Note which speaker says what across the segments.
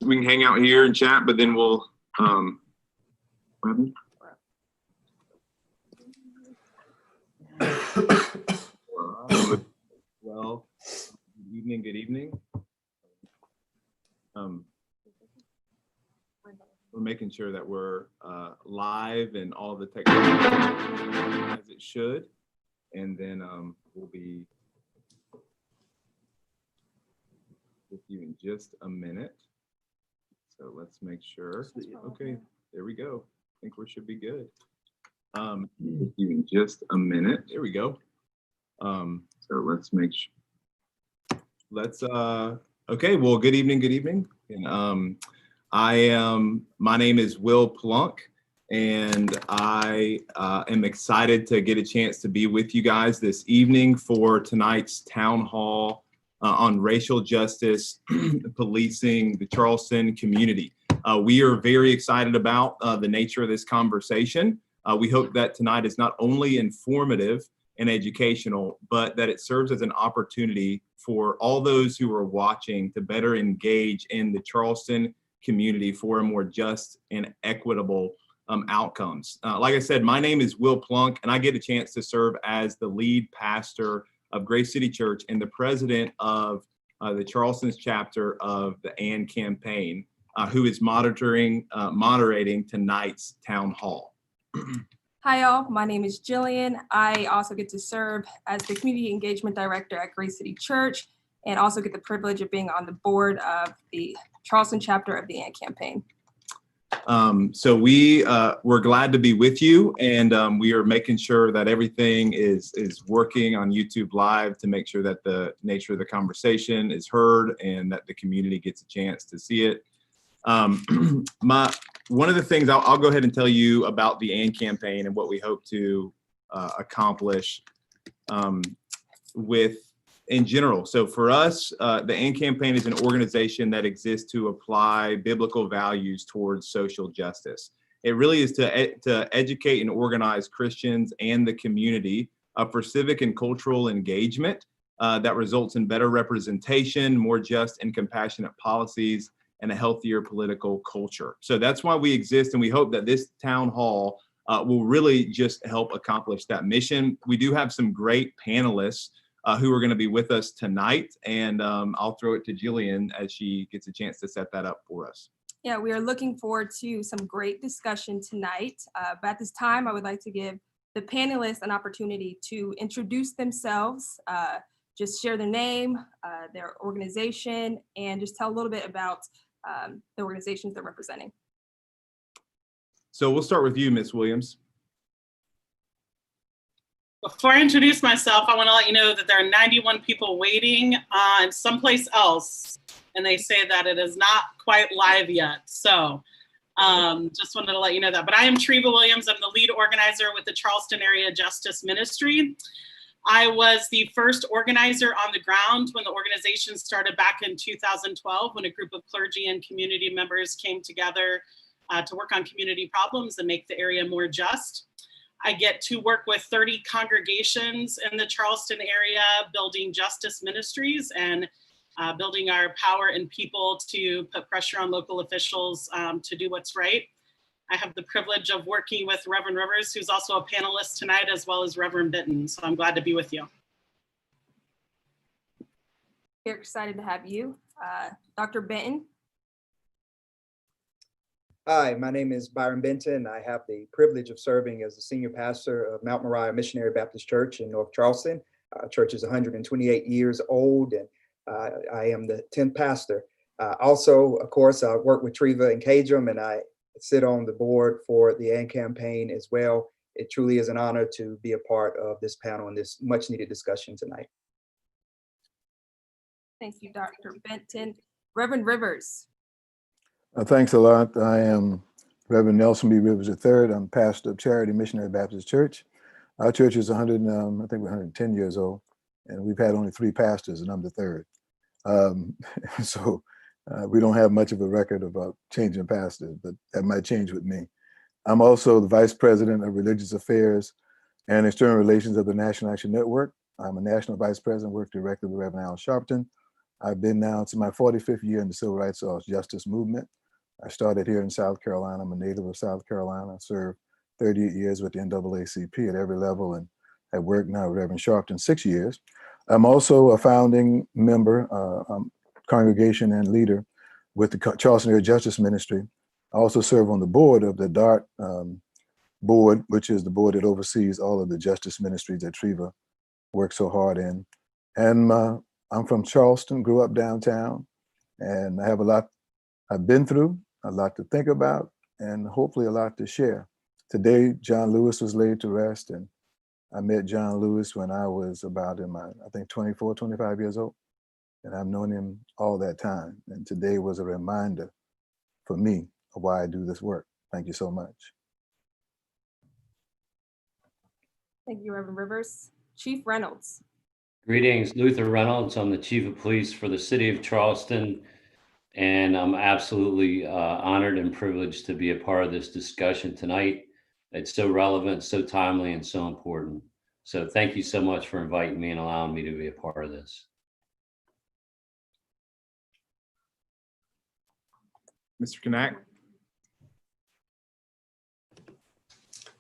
Speaker 1: we can hang out here and chat, but then we'll, well, good evening. We're making sure that we're live and all the technology as it should, and then we'll be with you in just a minute. So let's make sure. Okay, there we go. I think we should be good. With you in just a minute. There we go. So let's make sure. Let's okay, well, good evening. And my name is Will Plunk, and I am excited to get a chance to be with you guys this evening for tonight's town hall on racial justice, policing the Charleston community. We are very excited about the nature of this conversation. We hope that tonight is not only informative and educational, but that it serves as an opportunity for all those who are watching to better engage in the Charleston community for a more just and equitable outcomes. Like I said, my name is Will Plunk, and I get a chance to serve as the lead pastor of Grace City Church and the president of the Charleston's chapter of the AND campaign, who is moderating tonight's town hall.
Speaker 2: Hi, all. My name is Jillian. I also get to serve as the Community Engagement Director at Grace City Church, and also get the privilege of being on the board of the Charleston chapter of the AND campaign.
Speaker 1: So we're glad to be with you, and we are making sure that everything is working on YouTube Live to make sure that the nature of the conversation is heard and that the community gets a chance to see it. One of the things I'll go ahead and tell you about the AND campaign and what we hope to accomplish with in general. So for us, the AND campaign is an organization that exists to apply biblical values towards social justice. It really is to educate and organize Christians and the community for civic and cultural engagement that results in better representation, more just and compassionate policies, and a healthier political culture. So that's why we exist, and we hope that this town hall will really just help accomplish that mission. We do have some great panelists who are going to be with us tonight, and I'll throw it to Jillian as she gets a chance to set that up for us.
Speaker 2: Yeah, we are looking forward to some great discussion tonight. But at this time, I would like to give the panelists an opportunity to introduce themselves, just share their name, their organization, and just tell a little bit about the organizations they're representing.
Speaker 1: So we'll start with you, Ms. Williams.
Speaker 3: Before I introduce myself, I want to let you know that there are 91 people waiting on someplace else, and they say that it is not quite live yet. So just wanted to let you know that. But I am Treva Williams. I'm the lead organizer with the Charleston Area Justice Ministry. I was the first organizer on the ground when the organization started back in 2012, when a group of clergy and community members came together to work on community problems and make the area more just. I get to work with 30 congregations in the Charleston area, building justice ministries and building our power and people to put pressure on local officials to do what's right. I have the privilege of working with Reverend Rivers, who's also a panelist tonight, as well as Reverend Benton. So I'm glad to be with you.
Speaker 2: We're excited to have you. Dr. Benton.
Speaker 4: Hi, my name is Byron Benton. I have the privilege of serving as the senior pastor of Mount Moriah Missionary Baptist Church in North Charleston. Church is 128 years old, and I am the 10th pastor. Also, of course, I work with Treva and Cajun, and I sit on the board for the AND campaign as well. It truly is an honor to be a part of this panel and this much needed discussion tonight.
Speaker 2: Thank you, Dr. Benton. Reverend Rivers.
Speaker 5: Thanks a lot. I am Reverend Nelson B. Rivers III. I'm pastor of Charity Missionary Baptist Church. Our church is 110 years old, and we've had only 3 pastors, and I'm the third. So we don't have much of a record about changing pastors, but that might change with me. I'm also the Vice President of Religious Affairs and External Relations of the National Action Network. I'm a National Vice President, work directly with Reverend Al Sharpton. I've been now to my 45th year in the civil rights justice movement. I started here in South Carolina. I'm a native of South Carolina. I served 38 years with the NAACP at every level and have worked now with Reverend Sharpton 6 years. I'm also a founding member, congregation and leader with the Charleston Area Justice Ministry. I also serve on the board of the DART board, which is the board that oversees all of the justice ministries that Treva works so hard in. And I'm from Charleston, grew up downtown, and I have a lot I've been through, a lot to think about, and hopefully a lot to share. Today, John Lewis was laid to rest, and I met John Lewis when I was about in my, I think 24, 25 years old. And I've known him all that time. And today was a reminder for me of why I do this work. Thank you so much.
Speaker 2: Thank you, Reverend Rivers. Chief Reynolds.
Speaker 6: Greetings, Luther Reynolds. I'm the Chief of Police for the City of Charleston, and I'm absolutely honored and privileged to be a part of this discussion tonight. It's so relevant, so timely, and so important. So thank you so much for inviting me and allowing me to be a part of this.
Speaker 1: Mr. Knaack.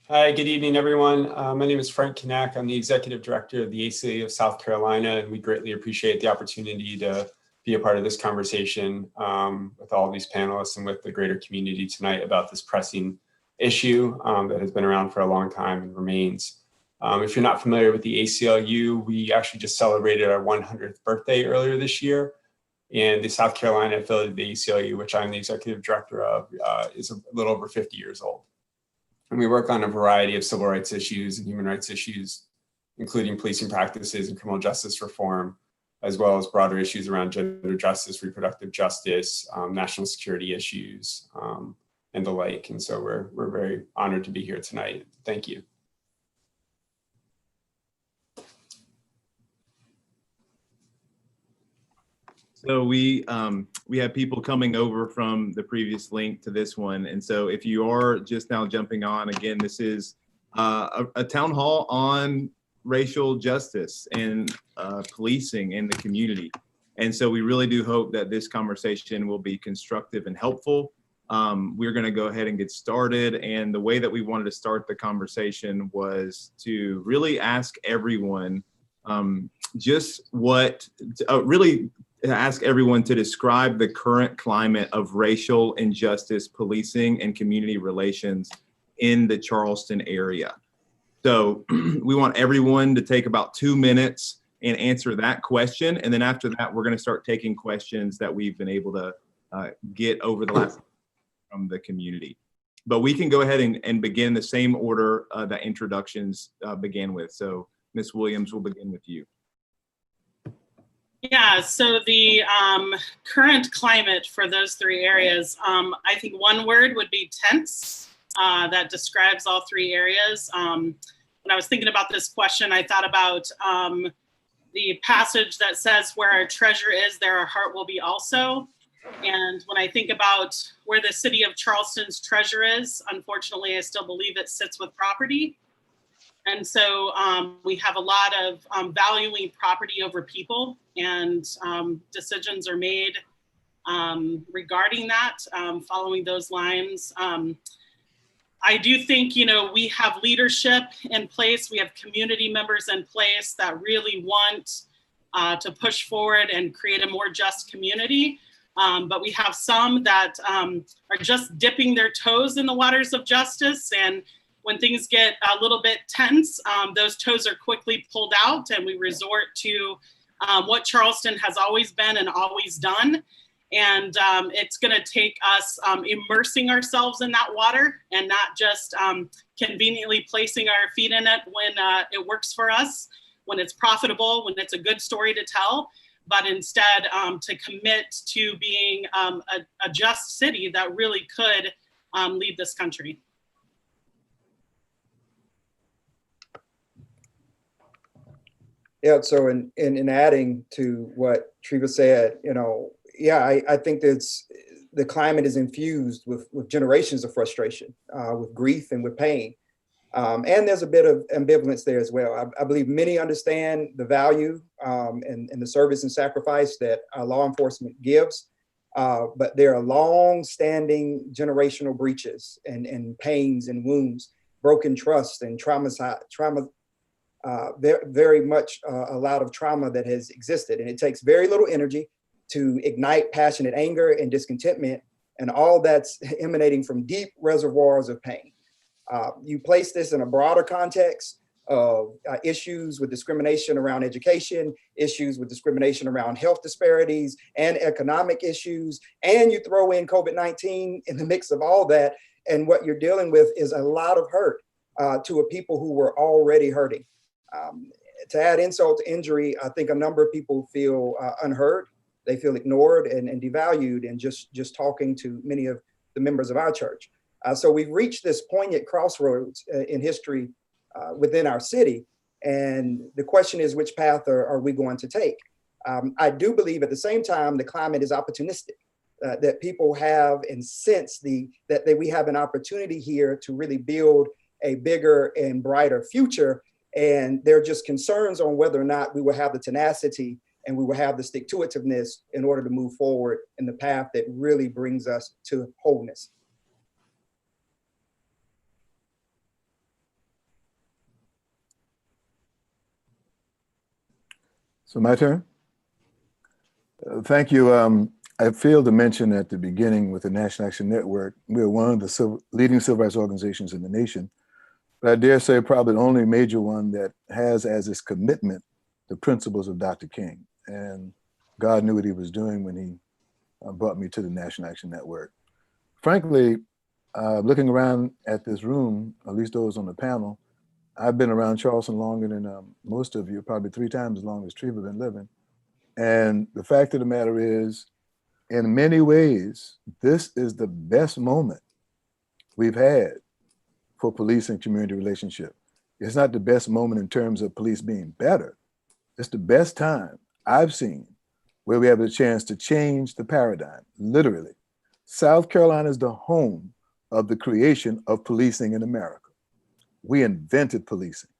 Speaker 7: Hi, good evening, everyone. My name is Frank Knaack. I'm the Executive Director of the ACLU of South Carolina, and we greatly appreciate the opportunity to be a part of this conversation with all of these panelists and with the greater community tonight about this pressing issue that has been around for a long time and remains. If you're not familiar with the ACLU, we actually just celebrated our 100th birthday earlier this year. And the South Carolina affiliate of the ACLU, which I'm the Executive Director of, is a little over 50 years old. And we work on a variety of civil rights issues and human rights issues, including policing practices and criminal justice reform, as well as broader issues around gender justice, reproductive justice, national security issues, and the like. And so we're very honored to be here tonight. Thank you.
Speaker 1: So we have people coming over from the previous link to this one. And so if you are just now jumping on, again, this is a town hall on racial justice and policing in the community. And so we really do hope that this conversation will be constructive and helpful. We're going to go ahead and get started. And the way that we wanted to start the conversation was to really ask everyone ask everyone to describe the current climate of racial injustice, policing, and community relations in the Charleston area. So we want everyone to take about 2 minutes and answer that question. And then after that, we're going to start taking questions that we've been able to get over the last from the community. But we can go ahead and begin the same order that introductions began with. So Ms. Williams, we'll begin with you.
Speaker 3: Yeah, so the current climate for those three areas, I think one word would be tense. That describes all three areas. When I was thinking about this question, I thought about the passage that says, where our treasure is, there our heart will be also. And when I think about where the city of Charleston's treasure is, unfortunately, I still believe it sits with property. And so we have a lot of valuing property over people, and decisions are made regarding that, following those lines. I do think, we have leadership in place. We have community members in place that really want to push forward and create a more just community. But we have some that are just dipping their toes in the waters of justice. And when things get a little bit tense, those toes are quickly pulled out, and we resort to what Charleston has always been and always done. And it's going to take us immersing ourselves in that water and not just conveniently placing our feet in it when it works for us, when it's profitable, when it's a good story to tell, but instead to commit to being a just city that really could lead this country.
Speaker 4: Yeah, so in adding to what Treva said, I think that's the climate is infused with generations of frustration, with grief and with pain. And there's a bit of ambivalence there as well. I believe many understand the value and the service and sacrifice that law enforcement gives, but there are long-standing generational breaches and pains and wounds, broken trust and trauma, very much a lot of trauma that has existed. And it takes very little energy to ignite passionate anger and discontentment, and all that's emanating from deep reservoirs of pain. You place this in a broader context of issues with discrimination around education, issues with discrimination around health disparities and economic issues, and you throw in COVID-19 in the mix of all that, and what you're dealing with is a lot of hurt to a people who were already hurting. To add insult to injury, I think a number of people feel unheard. They feel ignored and devalued, and just talking to many of the members of our church. So we've reached this poignant crossroads in history within our city. And the question is, which path are we going to take? I do believe at the same time, the climate is opportunistic, that people have and sense that we have an opportunity here to really build a bigger and brighter future. And there are just concerns on whether or not we will have the tenacity and we will have the stick-to-itiveness in order to move forward in the path that really brings us to wholeness.
Speaker 5: So my turn. Thank you. I failed to mention at the beginning with the National Action Network, we're one of the leading civil rights organizations in the nation, but I dare say probably the only major one that has as its commitment the principles of Dr. King. And God knew what he was doing when he brought me to the National Action Network. Frankly, looking around at this room, at least those on the panel, I've been around Charleston longer than most of you, probably 3 times as long as Treva been living. And the fact of the matter is, in many ways, this is the best moment we've had for police and community relationship. It's not the best moment in terms of police being better. It's the best time I've seen where we have a chance to change the paradigm, literally. South Carolina is the home of the creation of policing in America. We invented policing,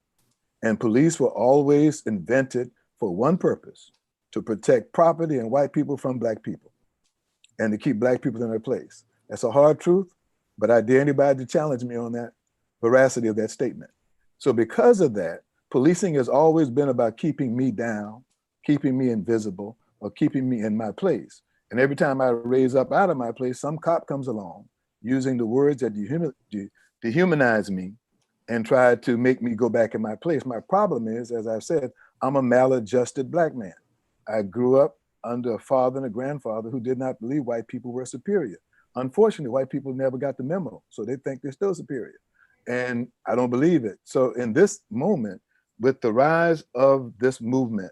Speaker 5: and police were always invented for one purpose: to protect property and white people from black people, and to keep black people in their place. That's a hard truth, but I dare anybody to challenge me on that veracity of that statement. So because of that, policing has always been about keeping me down, keeping me invisible, or keeping me in my place. And every time I raise up out of my place, some cop comes along using the words that dehumanize me and try to make me go back in my place. My problem is, as I've said, I'm a maladjusted black man. I grew up under a father and a grandfather who did not believe white people were superior. Unfortunately, white people never got the memo, so they think they're still superior. And I don't believe it. So in this moment, with the rise of this movement,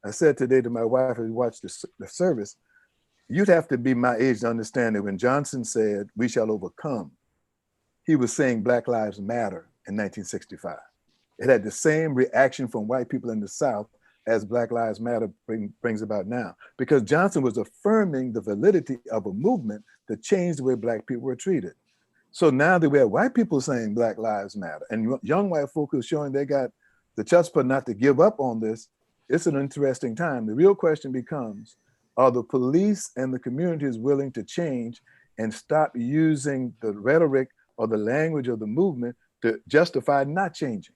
Speaker 5: I said today to my wife as we watched the service, you'd have to be my age to understand that when Johnson said, "We shall overcome," he was saying Black Lives Matter in 1965. It had the same reaction from white people in the South as Black Lives Matter brings about now, because Johnson was affirming the validity of a movement that changed the way black people were treated. So now that we have white people saying Black Lives Matter and young white folk who are showing they got the chutzpah not to give up on this, it's an interesting time. The real question becomes, are the police and the communities willing to change and stop using the rhetoric or the language of the movement to justify not changing?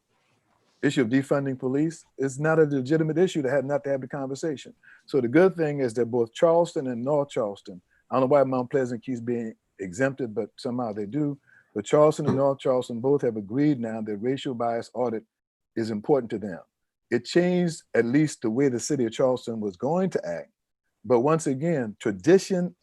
Speaker 5: Issue of defunding police is not a legitimate issue to have not to have the conversation. So the good thing is that both Charleston and North Charleston, I don't know why Mount Pleasant keeps being exempted, but somehow they do. But Charleston and North Charleston both have agreed now that racial bias audit is important to them. It changed at least the way the city of Charleston was going to act. But once again, tradition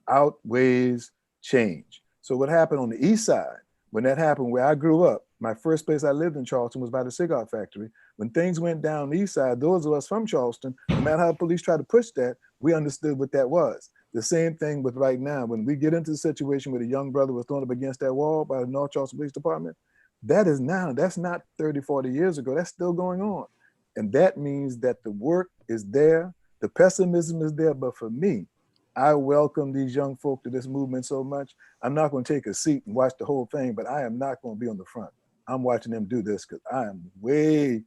Speaker 5: outweighs change. So what happened on the east side, when that happened where I grew up, my first place I lived in Charleston was by the cigar factory. When things went down the east side, those of us from Charleston, no matter how the police tried to push that, we understood what that was. The same thing with right now. When we get into the situation where the young brother was thrown up against that wall by the North Charleston Police Department, that is now, that's not 30, 40 years ago, that's still going on. And that means that the work is there, the pessimism is there, but for me, I welcome these young folk to this movement so much. I'm not going to take a seat and watch the whole thing, but I am not going to be on the front. I'm watching them do this because I am way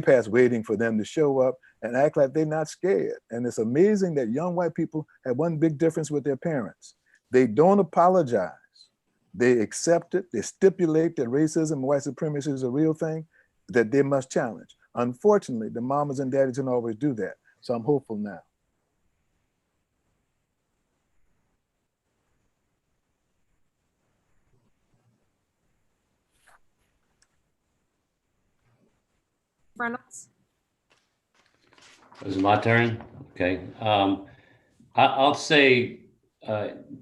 Speaker 5: past waiting for them to show up and act like they're not scared. And it's amazing that young white people have one big difference with their parents. They don't apologize. They accept it. They stipulate that racism and white supremacy is a real thing that they must challenge. Unfortunately, the mamas and daddies don't always do that. So I'm hopeful now.
Speaker 2: Reynolds.
Speaker 6: Is it my turn? Okay. I'll say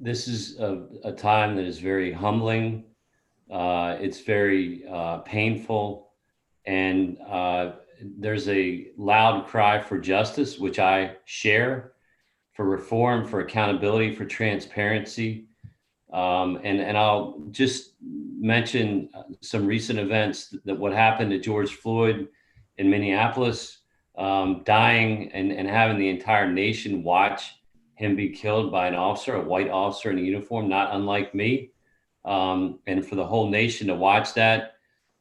Speaker 6: this is a time that is very humbling. It's very painful. And there's a loud cry for justice, which I share, for reform, for accountability, for transparency. And I'll just mention some recent events that what happened to George Floyd in Minneapolis, dying and having the entire nation watch him be killed by an officer, a white officer in a uniform, not unlike me. And for the whole nation to watch that.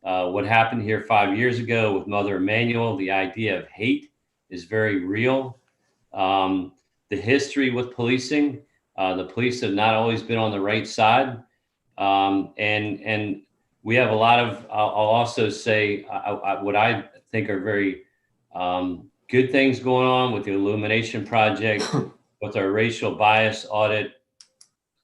Speaker 6: What happened here 5 years ago with Mother Emanuel, the idea of hate is very real. The history with policing, the police have not always been on the right side. And we have a lot of, I'll also say what I think are very good things going on with the Illumination Project, with our racial bias audit,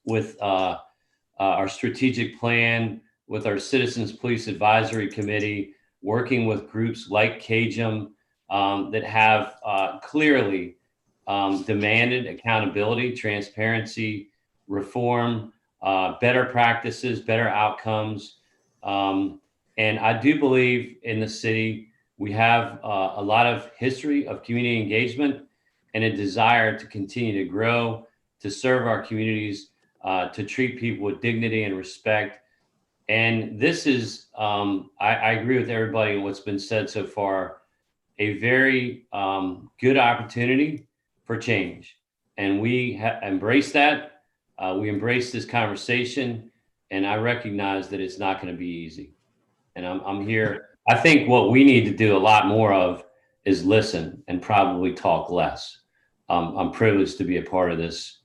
Speaker 6: with our strategic plan, with our Citizens Police Advisory Committee, working with groups like CAJM that have clearly demanded accountability, transparency, reform, better practices, better outcomes. And I do believe in the city, we have a lot of history of community engagement and a desire to continue to grow, to serve our communities, to treat people with dignity and respect. And this is, I agree with everybody on what's been said so far, a very good opportunity for change. And we embrace that. We embrace this conversation. And I recognize that it's not going to be easy. And I'm here. I think what we need to do a lot more of is listen and probably talk less. I'm privileged to be a part of this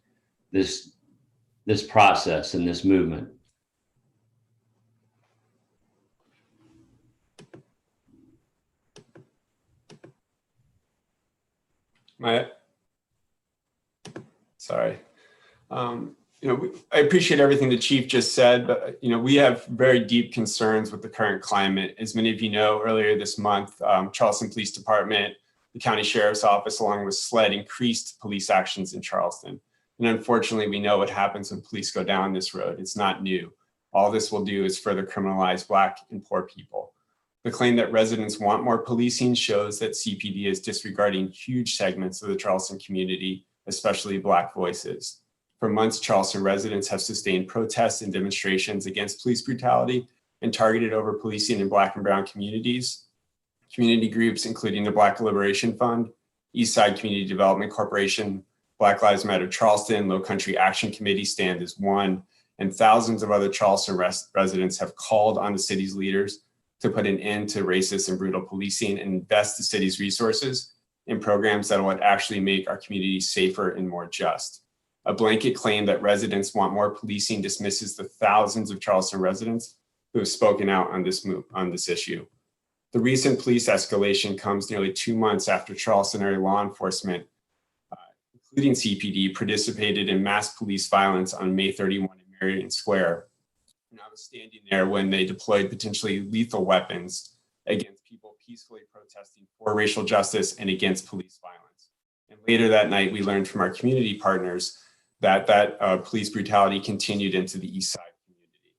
Speaker 6: process and this movement.
Speaker 7: Sorry. I appreciate everything the chief just said, but we have very deep concerns with the current climate. As many of you know, earlier this month, Charleston Police Department, the County Sheriff's Office, along with SLED, increased police actions in Charleston. And unfortunately, we know what happens when police go down this road. It's not new. All this will do is further criminalize Black and poor people. The claim that residents want more policing shows that CPD is disregarding huge segments of the Charleston community, especially Black voices. For months, Charleston residents have sustained protests and demonstrations against police brutality and targeted over policing in Black and brown communities. Community groups, including the Black Liberation Fund, Eastside Community Development Corporation, Black Lives Matter Charleston, Low Country Action Committee stand as one, and thousands of other Charleston residents have called on the city's leaders to put an end to racist and brutal policing and invest the city's resources in programs that will actually make our community safer and more just. A blanket claim that residents want more policing dismisses the thousands of Charleston residents who have spoken out on this issue. The recent police escalation comes nearly 2 months after Charleston area law enforcement, including CPD, participated in mass police violence on May 31 in Marion Square. And I was standing there when they deployed potentially lethal weapons against people peacefully protesting for racial justice and against police violence. And later that night, we learned from our community partners that police brutality continued into the East Side community.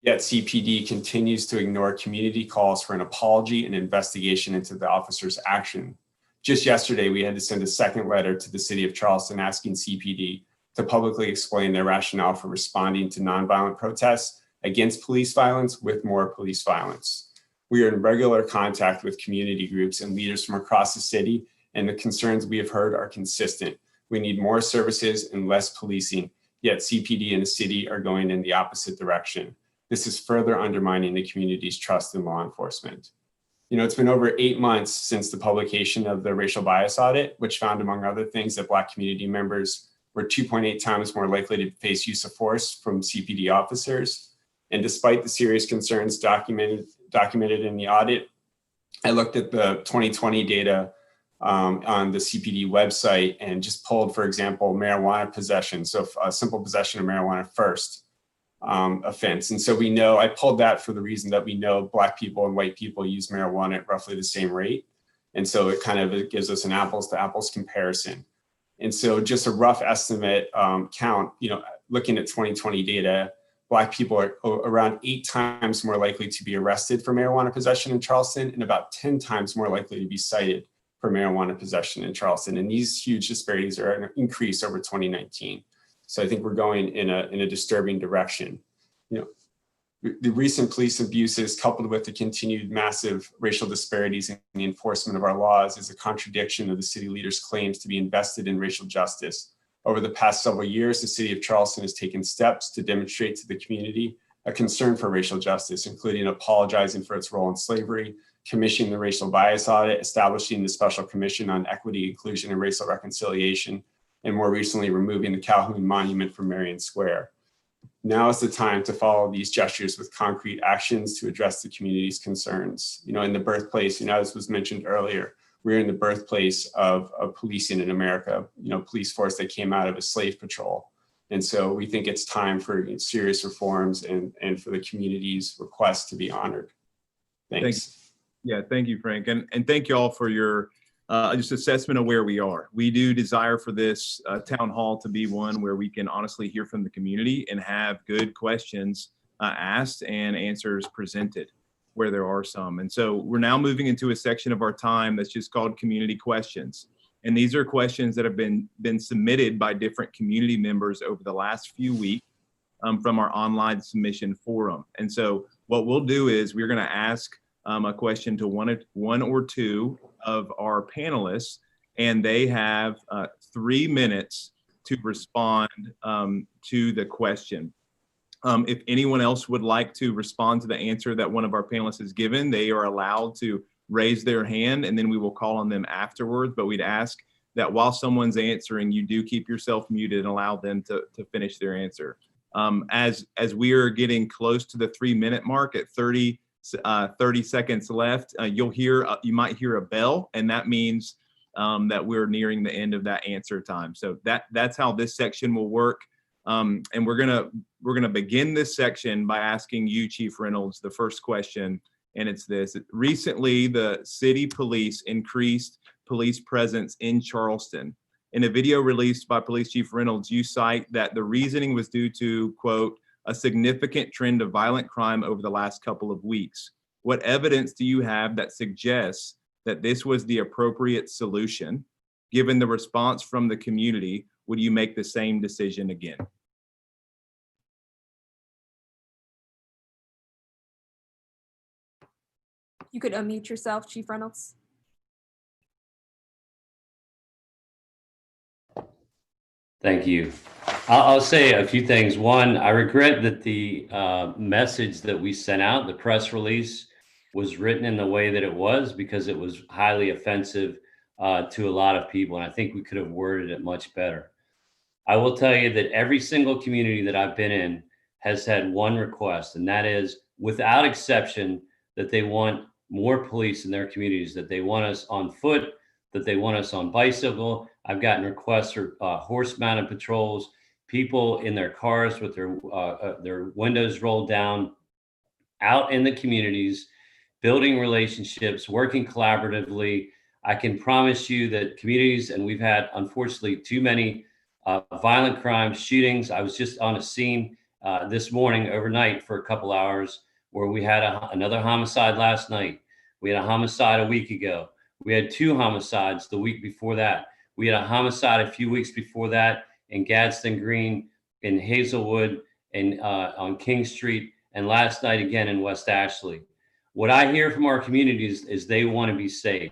Speaker 7: Yet CPD continues to ignore community calls for an apology and investigation into the officer's action. Just yesterday, we had to send a second letter to the city of Charleston asking CPD to publicly explain their rationale for responding to nonviolent protests against police violence with more police violence. We are in regular contact with community groups and leaders from across the city, and the concerns we have heard are consistent. We need more services and less policing, yet CPD and the city are going in the opposite direction. this is further undermining the community's trust in law enforcement. It's been over 8 months since the publication of the racial bias audit, which found, among other things, that Black community members were 2.8 times more likely to face use of force from CPD officers. And despite the serious concerns documented in the audit, I looked at the 2020 data on the CPD website and just pulled, for example, marijuana possession. So a simple possession of marijuana first offense. And so I pulled that for the reason that we know Black people and white people use marijuana at roughly the same rate. And so it gives us an apples to apples comparison. And so just a rough estimate count, looking at 2020 data, Black people are around 8 times more likely to be arrested for marijuana possession in Charleston and about 10 times more likely to be cited for marijuana possession in Charleston. And these huge disparities are an increase over 2019. So I think we're going in a disturbing direction. The recent police abuses coupled with the continued massive racial disparities in the enforcement of our laws is a contradiction of the city leaders' claims to be invested in racial justice. Over the past several years, the city of Charleston has taken steps to demonstrate to the community a concern for racial justice, including apologizing for its role in slavery, commissioning the racial bias audit, establishing the Special Commission on Equity, Inclusion, and Racial Reconciliation, and more recently removing the Calhoun Monument from Marion Square. Now is the time to follow these gestures with concrete actions to address the community's concerns. In the birthplace, as was mentioned earlier, we're in the birthplace of policing in America, police force that came out of a slave patrol. And so we think it's time for serious reforms and for the community's request to be honored. Thanks.
Speaker 1: Yeah, thank you, Frank. And thank you all for your just assessment of where we are. We do desire for this town hall to be one where we can honestly hear from the community and have good questions asked and answers presented where there are some. And so we're now moving into a section of our time that's just called community questions. And these are questions that have been submitted by different community members over the last few weeks from our online submission forum. And so what we'll do is we're going to ask a question to one or two of our panelists, and they have 3 minutes to respond to the question. If anyone else would like to respond to the answer that one of our panelists has given, they are allowed to raise their hand, and then we will call on them afterwards. But we'd ask that while someone's answering, you do keep yourself muted and allow them to finish their answer. As we are getting close to the 3-minute mark at 30 seconds left, you might hear a bell, and that means that we're nearing the end of that answer time. So that's how this section will work. And we're gonna begin this section by asking you, Chief Reynolds, the first question, and it's this: recently, the city police increased police presence in Charleston. In a video released by Police Chief Reynolds, you cite that the reasoning was due to, quote, a significant trend of violent crime over the last couple of weeks. What evidence do you have that suggests that this was the appropriate solution? Given the response from the community, would you make the same decision again?
Speaker 2: You could unmute yourself, Chief Reynolds.
Speaker 6: Thank you. I'll say a few things. One, I regret that the message that we sent out, the press release, was written in the way that it was, because it was highly offensive to a lot of people. And I think we could have worded it much better. I will tell you that every single community that I've been in has had one request, and that is, without exception, that they want more police in their communities, that they want us on foot, that they want us on bicycle. I've gotten requests for horse-mounted patrols, people in their cars with their windows rolled down, out in the communities, building relationships, working collaboratively. I can promise you that communities, and we've had, unfortunately, too many violent crimes, shootings. I was just on a scene this morning, overnight, for a couple hours, where we had another homicide last night. We had a homicide a week ago. We had 2 homicides the week before that. We had a homicide a few weeks before that in Gadsden Green, in Hazelwood, and on King Street, and last night again in West Ashley. What I hear from our communities is they want to be safe.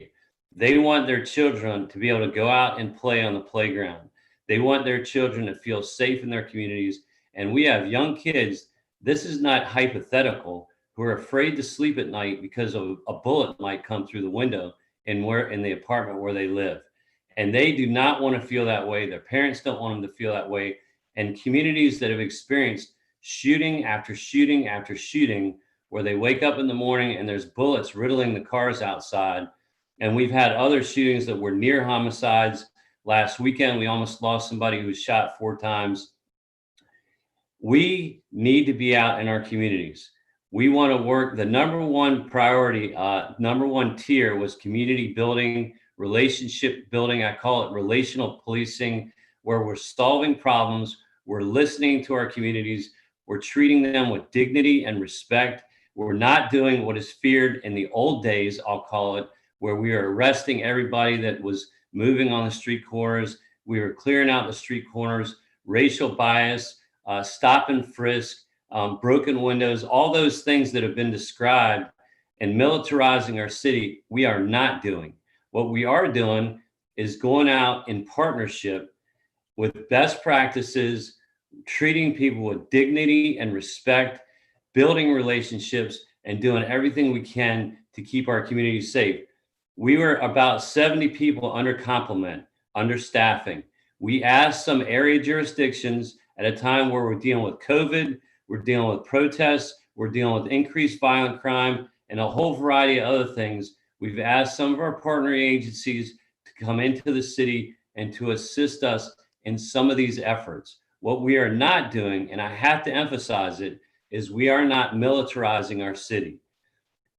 Speaker 6: They want their children to be able to go out and play on the playground. They want their children to feel safe in their communities. And we have young kids This is not hypothetical, who are afraid to sleep at night because of a bullet might come through the window in the apartment where they live. And they do not want to feel that way. Their parents don't want them to feel that way. And communities that have experienced shooting after shooting after shooting, where they wake up in the morning and there's bullets riddling the cars outside. And we've had other shootings that were near homicides. Last weekend, we almost lost somebody who was shot 4 times. We need to be out in our communities. We want to work. The number one priority, number one tier was community building, relationship building. I call it relational policing, where we're solving problems. We're listening to our communities. We're treating them with dignity and respect. We're not doing what is feared in the old days, I'll call it, where we are arresting everybody that was moving on the street corners. We were clearing out the street corners, racial bias, stop and frisk, broken windows, all those things that have been described, and militarizing our city, we are not doing. What we are doing is going out in partnership with best practices, treating people with dignity and respect, building relationships, and doing everything we can to keep our community safe. We were about 70 people under complement, under staffing. We asked some area jurisdictions at a time where we're dealing with COVID, we're dealing with protests, we're dealing with increased violent crime, and a whole variety of other things. We've asked some of our partner agencies to come into the city and to assist us in some of these efforts. What we are not doing, and I have to emphasize it, is we are not militarizing our city.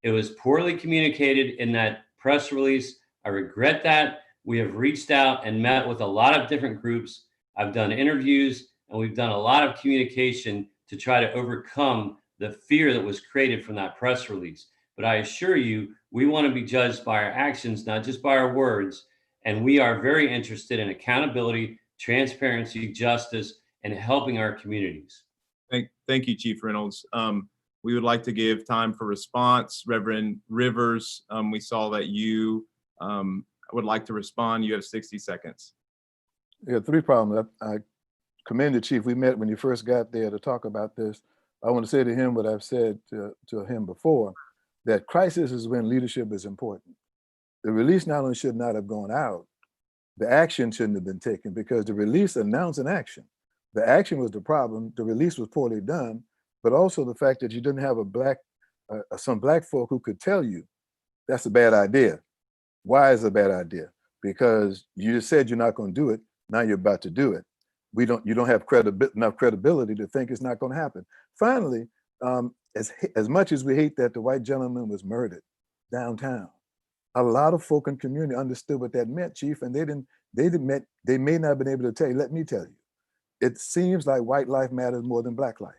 Speaker 6: It was poorly communicated in that press release. I regret that. We have reached out and met with a lot of different groups. I've done interviews, and we've done a lot of communication to try to overcome the fear that was created from that press release. But I assure you, we want to be judged by our actions, not just by our words. And we are very interested in accountability, transparency, justice, and helping our communities.
Speaker 1: Thank you, Chief Reynolds. We would like to give time for response. Reverend Rivers, we saw that you would like to respond. You have 60 seconds.
Speaker 5: Yeah, 3 problems. I commend the chief. We met when you first got there to talk about this. I want to say to him what I've said to him before, that crisis is when leadership is important. The release not only should not have gone out, the action shouldn't have been taken, because the release announced an action. The action was the problem. The release was poorly done, but also the fact that you didn't have some black folk who could tell you that's a bad idea. Why is it a bad idea? Because you just said you're not going to do it. Now you're about to do it. You don't have enough credibility to think it's not going to happen. Finally, as much as we hate that the white gentleman was murdered downtown, a lot of folk in the community understood what that meant, Chief, and they may not have been able to tell you. Let me tell you, it seems like white life matters more than black life.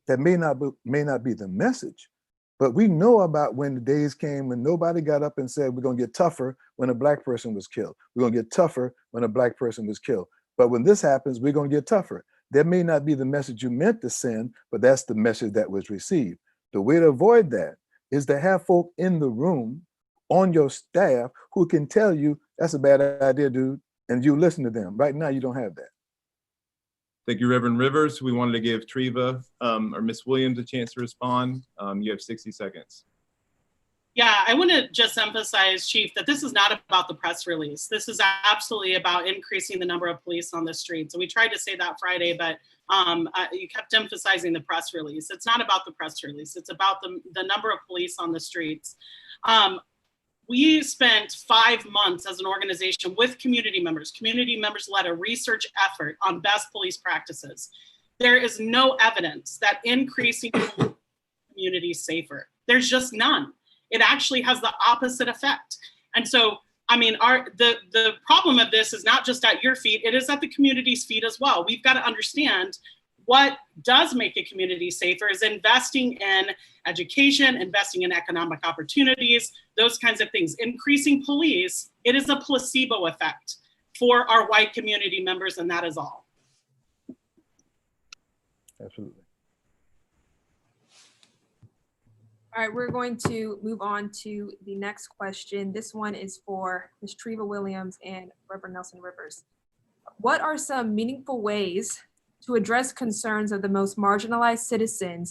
Speaker 5: That may not be the message, but we know about when the days came when nobody got up and said, we're going to get tougher when a black person was killed. We're going to get tougher when a black person was killed. But when this happens, we're going to get tougher. That may not be the message you meant to send, but that's the message that was received. The way to avoid that is to have folk in the room on your staff who can tell you that's a bad idea, dude, and you listen to them. Right now, you don't have that.
Speaker 1: Thank you, Reverend Rivers. We wanted to give Treva or Ms. Williams a chance to respond. You have 60 seconds.
Speaker 3: Yeah, I want to just emphasize, Chief, that this is not about the press release. This is absolutely about increasing the number of police on the streets. And we tried to say that Friday, but you kept emphasizing the press release. It's not about the press release. It's about the number of police on the streets. We spent 5 months as an organization with community members. Community members led a research effort on best police practices. There is no evidence that increasing communities safer. There's just none. It actually has the opposite effect. And so, I mean, the problem of this is not just at your feet, it is at the community's feet as well. We've got to understand what does make a community safer is investing in education, investing in economic opportunities, those kinds of things. Increasing police, it is a placebo effect for our white community members, and that is all.
Speaker 5: Absolutely.
Speaker 2: All right, we're going to move on to the next question. This one is for Ms. Treva Williams and Reverend Nelson Rivers. What are some meaningful ways to address concerns of the most marginalized citizens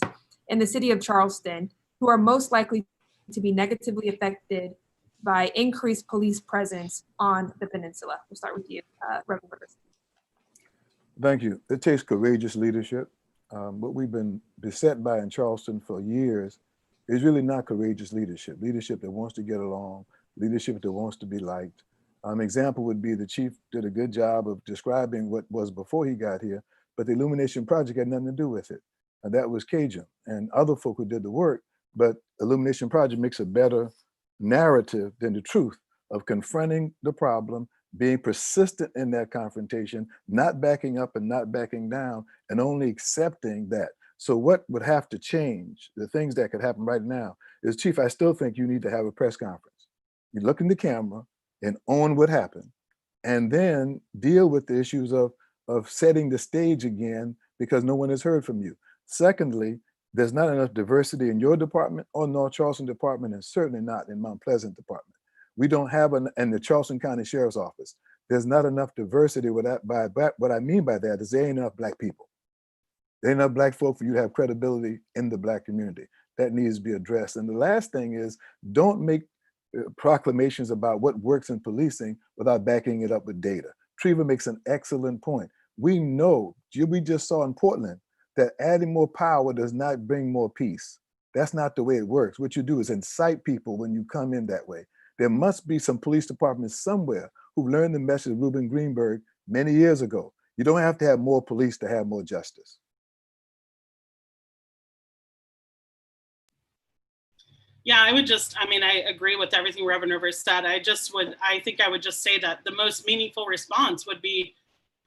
Speaker 2: in the city of Charleston who are most likely to be negatively affected by increased police presence on the peninsula. We'll start with you, Reverend Rivers.
Speaker 5: Thank you. It takes courageous leadership. What we've been beset by in Charleston for years is really not courageous leadership. Leadership that wants to get along, leadership that wants to be liked. Example would be the chief did a good job of describing what was before he got here, but the Illumination Project had nothing to do with it. And that was Cajun and other folk who did the work, but Illumination Project makes a better narrative than the truth of confronting the problem, being persistent in that confrontation, not backing up and not backing down, and only accepting that. So what would have to change, the things that could happen right now, is, Chief, I still think you need to have a press conference. You look in the camera and own what happened, and then deal with the issues of setting the stage again because no one has heard from you. Secondly, there's not enough diversity in your department or North Charleston department, and certainly not in Mount Pleasant department. We don't have in the Charleston County Sheriff's Office. There's not enough diversity. What I mean by that is there ain't enough Black people. There ain't enough Black folk for you to have credibility in the Black community. That needs to be addressed. And the last thing is, don't make proclamations about what works in policing without backing it up with data. Treva makes an excellent point. We know, we just saw in Portland, that adding more power does not bring more peace. That's not the way it works. What you do is incite people when you come in that way. There must be some police departments somewhere who learned the message of Reuben Greenberg many years ago. You don't have to have more police to have more justice.
Speaker 3: Yeah, I agree with everything Reverend Rivers said. I think I would just say that the most meaningful response would be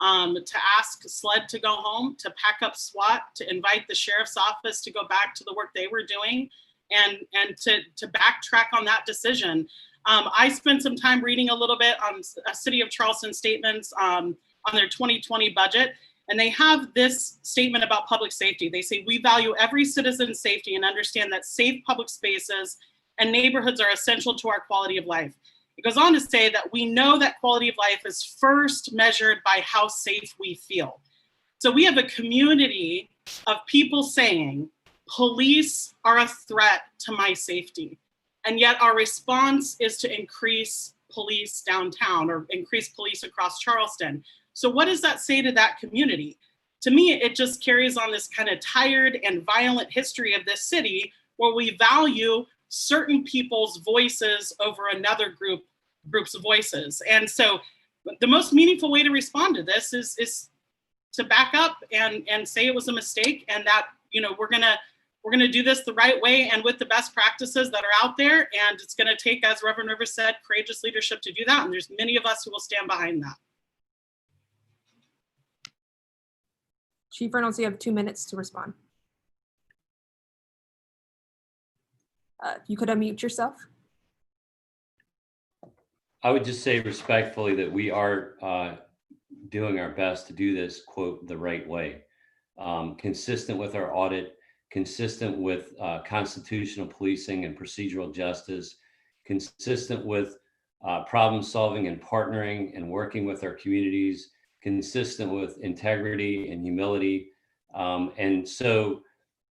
Speaker 3: to ask SLED to go home, to pack up SWAT, to invite the sheriff's office to go back to the work they were doing, and to backtrack on that decision. I spent some time reading a little bit on City of Charleston statements on their 2020 budget, and they have this statement about public safety. They say, we value every citizen's safety and understand that safe public spaces and neighborhoods are essential to our quality of life. It goes on to say that we know that quality of life is first measured by how safe we feel. So we have a community of people saying, police are a threat to my safety. And yet our response is to increase police downtown or increase police across Charleston. So what does that say to that community? To me, it just carries on this kind of tired and violent history of this city where we value certain people's voices over another group's voices. And so the most meaningful way to respond to this is to back up and say it was a mistake, and that, we're gonna do this the right way and with the best practices that are out there. And it's gonna take, as Reverend Rivers said, courageous leadership to do that. And there's many of us who will stand behind that.
Speaker 2: Chief Reynolds, you have 2 minutes to respond. If you could unmute yourself.
Speaker 6: I would just say respectfully that we are doing our best to do this, quote, the right way, consistent with our audit, consistent with constitutional policing and procedural justice, consistent with problem solving and partnering and working with our communities, consistent with integrity and humility. And so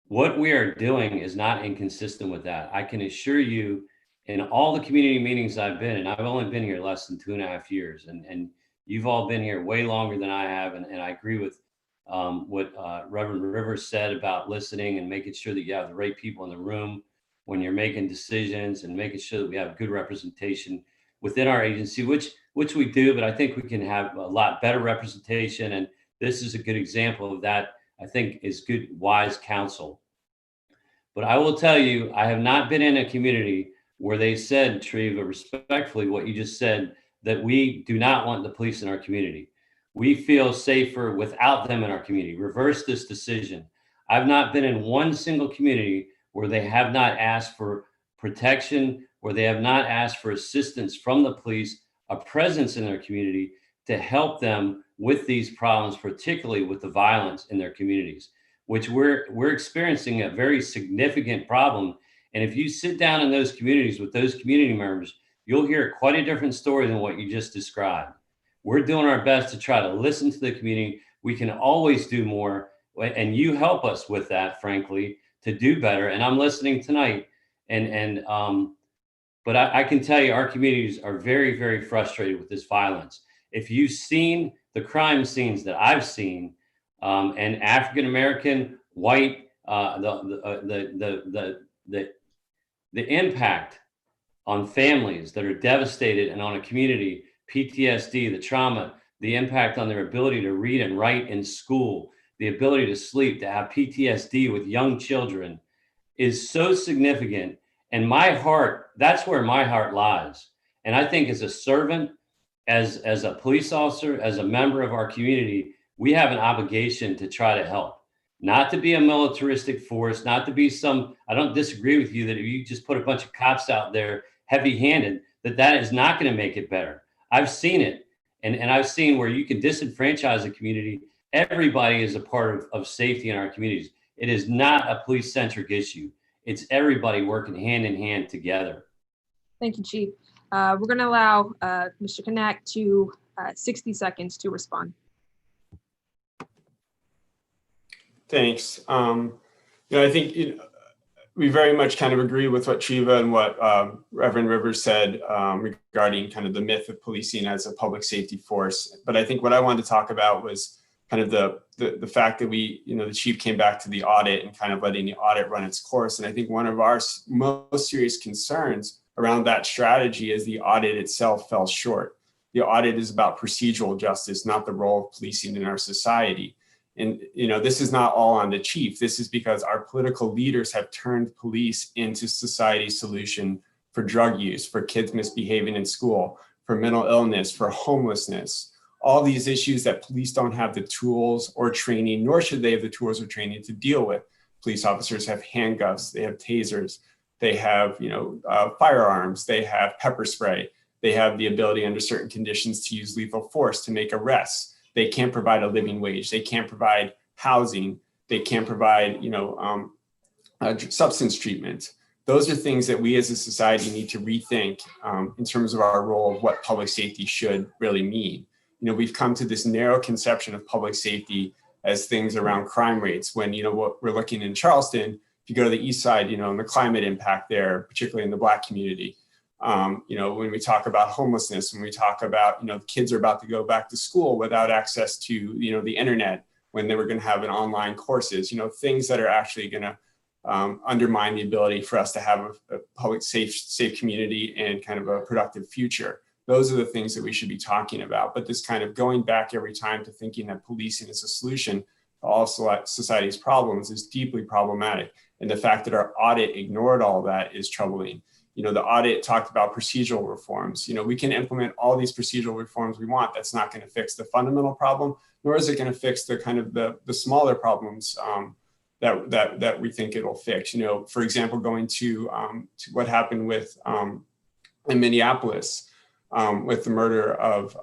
Speaker 6: what we are doing is not inconsistent with that. I can assure you, in all the community meetings I've been in, I've only been here less than 2.5 years, and you've all been here way longer than I have. And I agree with what Reverend Rivers said about listening and making sure that you have the right people in the room when you're making decisions, and making sure that we have good representation within our agency, which we do, but I think we can have a lot better representation. And this is a good example of that. I think is good, wise counsel. But I will tell you, I have not been in a community where they said, Treva, respectfully, what you just said, that we do not want the police in our community. We feel safer without them in our community. Reverse this decision. I've not been in one single community where they have not asked for protection, where they have not asked for assistance from the police, a presence in their community to help them with these problems, particularly with the violence in their communities, which we're experiencing a very significant problem. And if you sit down in those communities with those community members, you'll hear quite a different story than what you just described. We're doing our best to try to listen to the community. We can always do more. And you help us with that, frankly, to do better. And I'm listening tonight. But I can tell you, our communities are very, very frustrated with this violence. If you've seen the crime scenes that I've seen, and African American, white, the impact on families that are devastated and on a community, PTSD, the trauma, the impact on their ability to read and write in school, the ability to sleep, to have PTSD with young children is so significant. And my heart, that's where my heart lies. And I think as a servant, as a police officer, as a member of our community, we have an obligation to try to help. Not to be a militaristic force, not to be I don't disagree with you that if you just put a bunch of cops out there heavy-handed, that is not going to make it better. I've seen it. And I've seen where you can disenfranchise a community. Everybody is a part of safety in our communities. It is not a police-centric issue. It's everybody working hand in hand together.
Speaker 2: Thank you, Chief. We're going to allow Mr. Knaack to 60 seconds to respond.
Speaker 7: Thanks. I think we very much kind of agree with what Treva and what Reverend Rivers said regarding kind of the myth of policing as a public safety force. But I think what I wanted to talk about was kind of the fact that the chief came back to the audit and kind of letting the audit run its course. And I think one of our most serious concerns around that strategy is the audit itself fell short. The audit is about procedural justice, not the role of policing in our society. And, this is not all on the chief. This is because our political leaders have turned police into society's solution for drug use, for kids misbehaving in school, for mental illness, for homelessness. All these issues that police don't have the tools or training, nor should they have the tools or training to deal with. Police officers have handcuffs, they have tasers, they have firearms, they have pepper spray, they have the ability under certain conditions to use lethal force to make arrests. They can't provide a living wage, they can't provide housing, they can't provide substance treatment. Those are things that we as a society need to rethink in terms of our role of what public safety should really mean. We've come to this narrow conception of public safety as things around crime rates when, what we're looking in Charleston, if you go to the east side, and the climate impact there, particularly in the Black community. When we talk about homelessness, when we talk about, kids are about to go back to school without access to, the internet, when they were going to have an online courses, things that are actually going to undermine the ability for us to have a public safe community and kind of a productive future. Those are the things that we should be talking about. But this kind of going back every time to thinking that policing is a solution to all society's problems is deeply problematic. And the fact that our audit ignored all that is troubling. The audit talked about procedural reforms. We can implement all these procedural reforms we want. That's not going to fix the fundamental problem, nor is it going to fix the kind of the smaller problems that we think it'll fix. For example, going to what happened with in Minneapolis with the murder of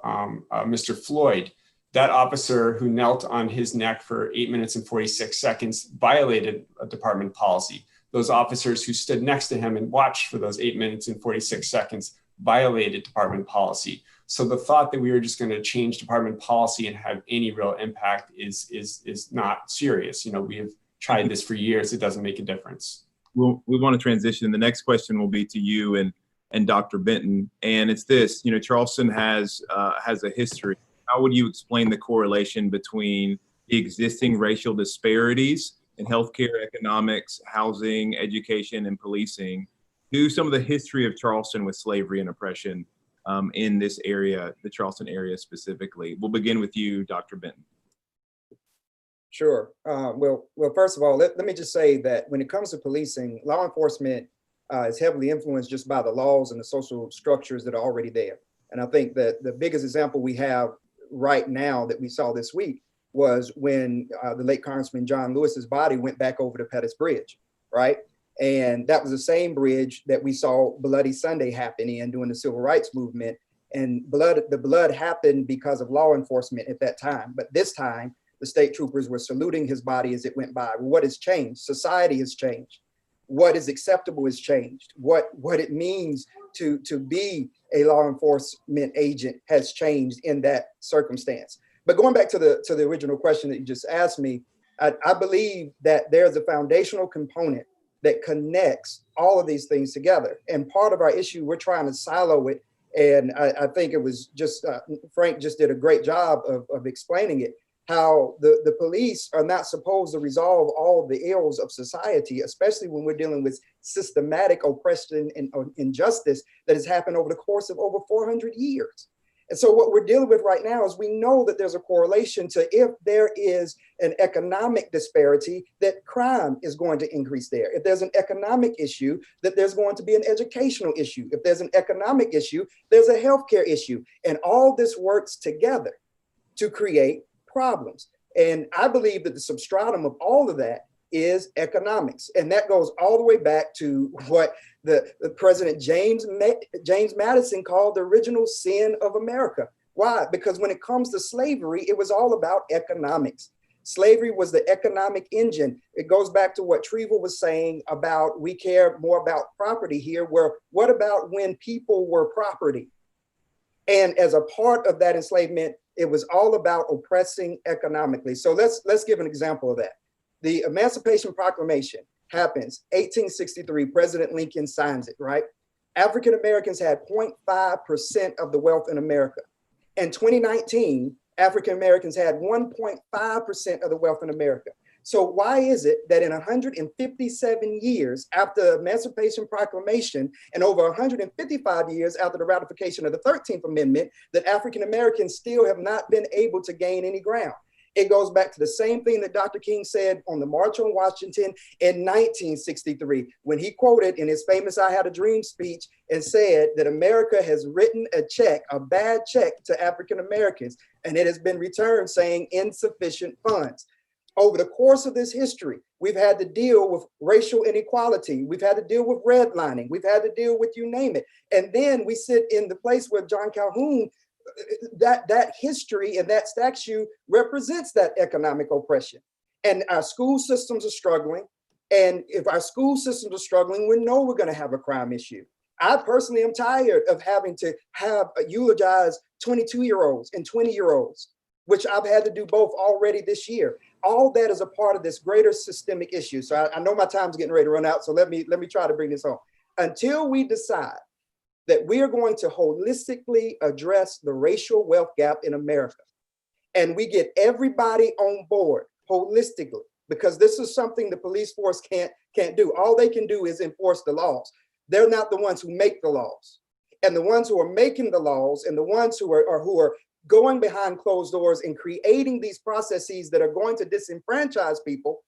Speaker 7: Mr. Floyd. That officer who knelt on his neck for 8 minutes and 46 seconds violated a department policy. Those officers who stood next to him and watched for those 8 minutes and 46 seconds violated department policy. So the thought that we were just going to change department policy and have any real impact is not serious. We have tried this for years. It doesn't make a difference.
Speaker 1: We want to transition. The next question will be to you and Dr. Benton. And it's this, Charleston has a history. How would you explain the correlation between the existing racial disparities in healthcare, economics, housing, education, and policing to some of the history of Charleston with slavery and oppression in this area, the Charleston area specifically? We'll begin with you, Dr. Benton.
Speaker 4: Sure. Well, first of all, let me just say that when it comes to policing, law enforcement is heavily influenced just by the laws and the social structures that are already there. And I think that the biggest example we have right now that we saw this week was when the late Congressman John Lewis's body went back over the Pettus Bridge, right? And that was the same bridge that we saw Bloody Sunday happen in during the Civil Rights Movement. And the blood happened because of law enforcement at that time. But this time, the state troopers were saluting his body as it went by. Well, what has changed? Society has changed. What is acceptable has changed. What it means to be a law enforcement agent has changed in that circumstance. But going back to the original question that you just asked me, I believe that there's a foundational component that connects all of these things together. And part of our issue, we're trying to silo it. And I think it was just, Frank just did a great job of explaining it, how the police are not supposed to resolve all of the ills of society, especially when we're dealing with systematic oppression and injustice that has happened over the course of over 400 years. And so what we're dealing with right now is we know that there's a correlation to if there is an economic disparity, that crime is going to increase there. If there's an economic issue, that there's going to be an educational issue. If there's an economic issue, there's a healthcare issue. And all this works together to create problems. And I believe that the substratum of all of that is economics. And that goes all the way back to what the President James Madison called the original sin of America. Why? Because when it comes to slavery, it was all about economics. Slavery was the economic engine. It goes back to what Treva was saying about we care more about property here, where what about when people were property? And as a part of that enslavement, it was all about oppressing economically. So let's give an example of that. The Emancipation Proclamation happens, 1863, President Lincoln signs it, right? African Americans had 0.5% of the wealth in America. In 2019, African Americans had 1.5% of the wealth in America. So why is it that in 157 years after the Emancipation Proclamation and over 155 years after the ratification of the 13th Amendment, that African Americans still have not been able to gain any ground? It goes back to the same thing that Dr. King said on the March on Washington in 1963, when he quoted in his famous I Had a Dream speech and said that America has written a check, a bad check to African Americans, and it has been returned saying insufficient funds. Over the course of this history, we've had to deal with racial inequality. We've had to deal with redlining. We've had to deal with you name it. And then we sit in the place where John Calhoun, that history and that statue represents that economic oppression. And our school systems are struggling. And if our school systems are struggling, we know we're going to have a crime issue. I personally am tired of having to eulogize 22-year-olds and 20-year-olds, which I've had to do both already this year. All that is a part of this greater systemic issue. So I know my time's getting ready to run out. So let me try to bring this home. Until we decide that we are going to holistically address the racial wealth gap in America, and we get everybody on board holistically, because this is something the police force can't do. All they can do is enforce the laws. They're not the ones who make the laws. And the ones who are making the laws and the ones who are going behind closed doors and creating these processes that are going to disenfranchise people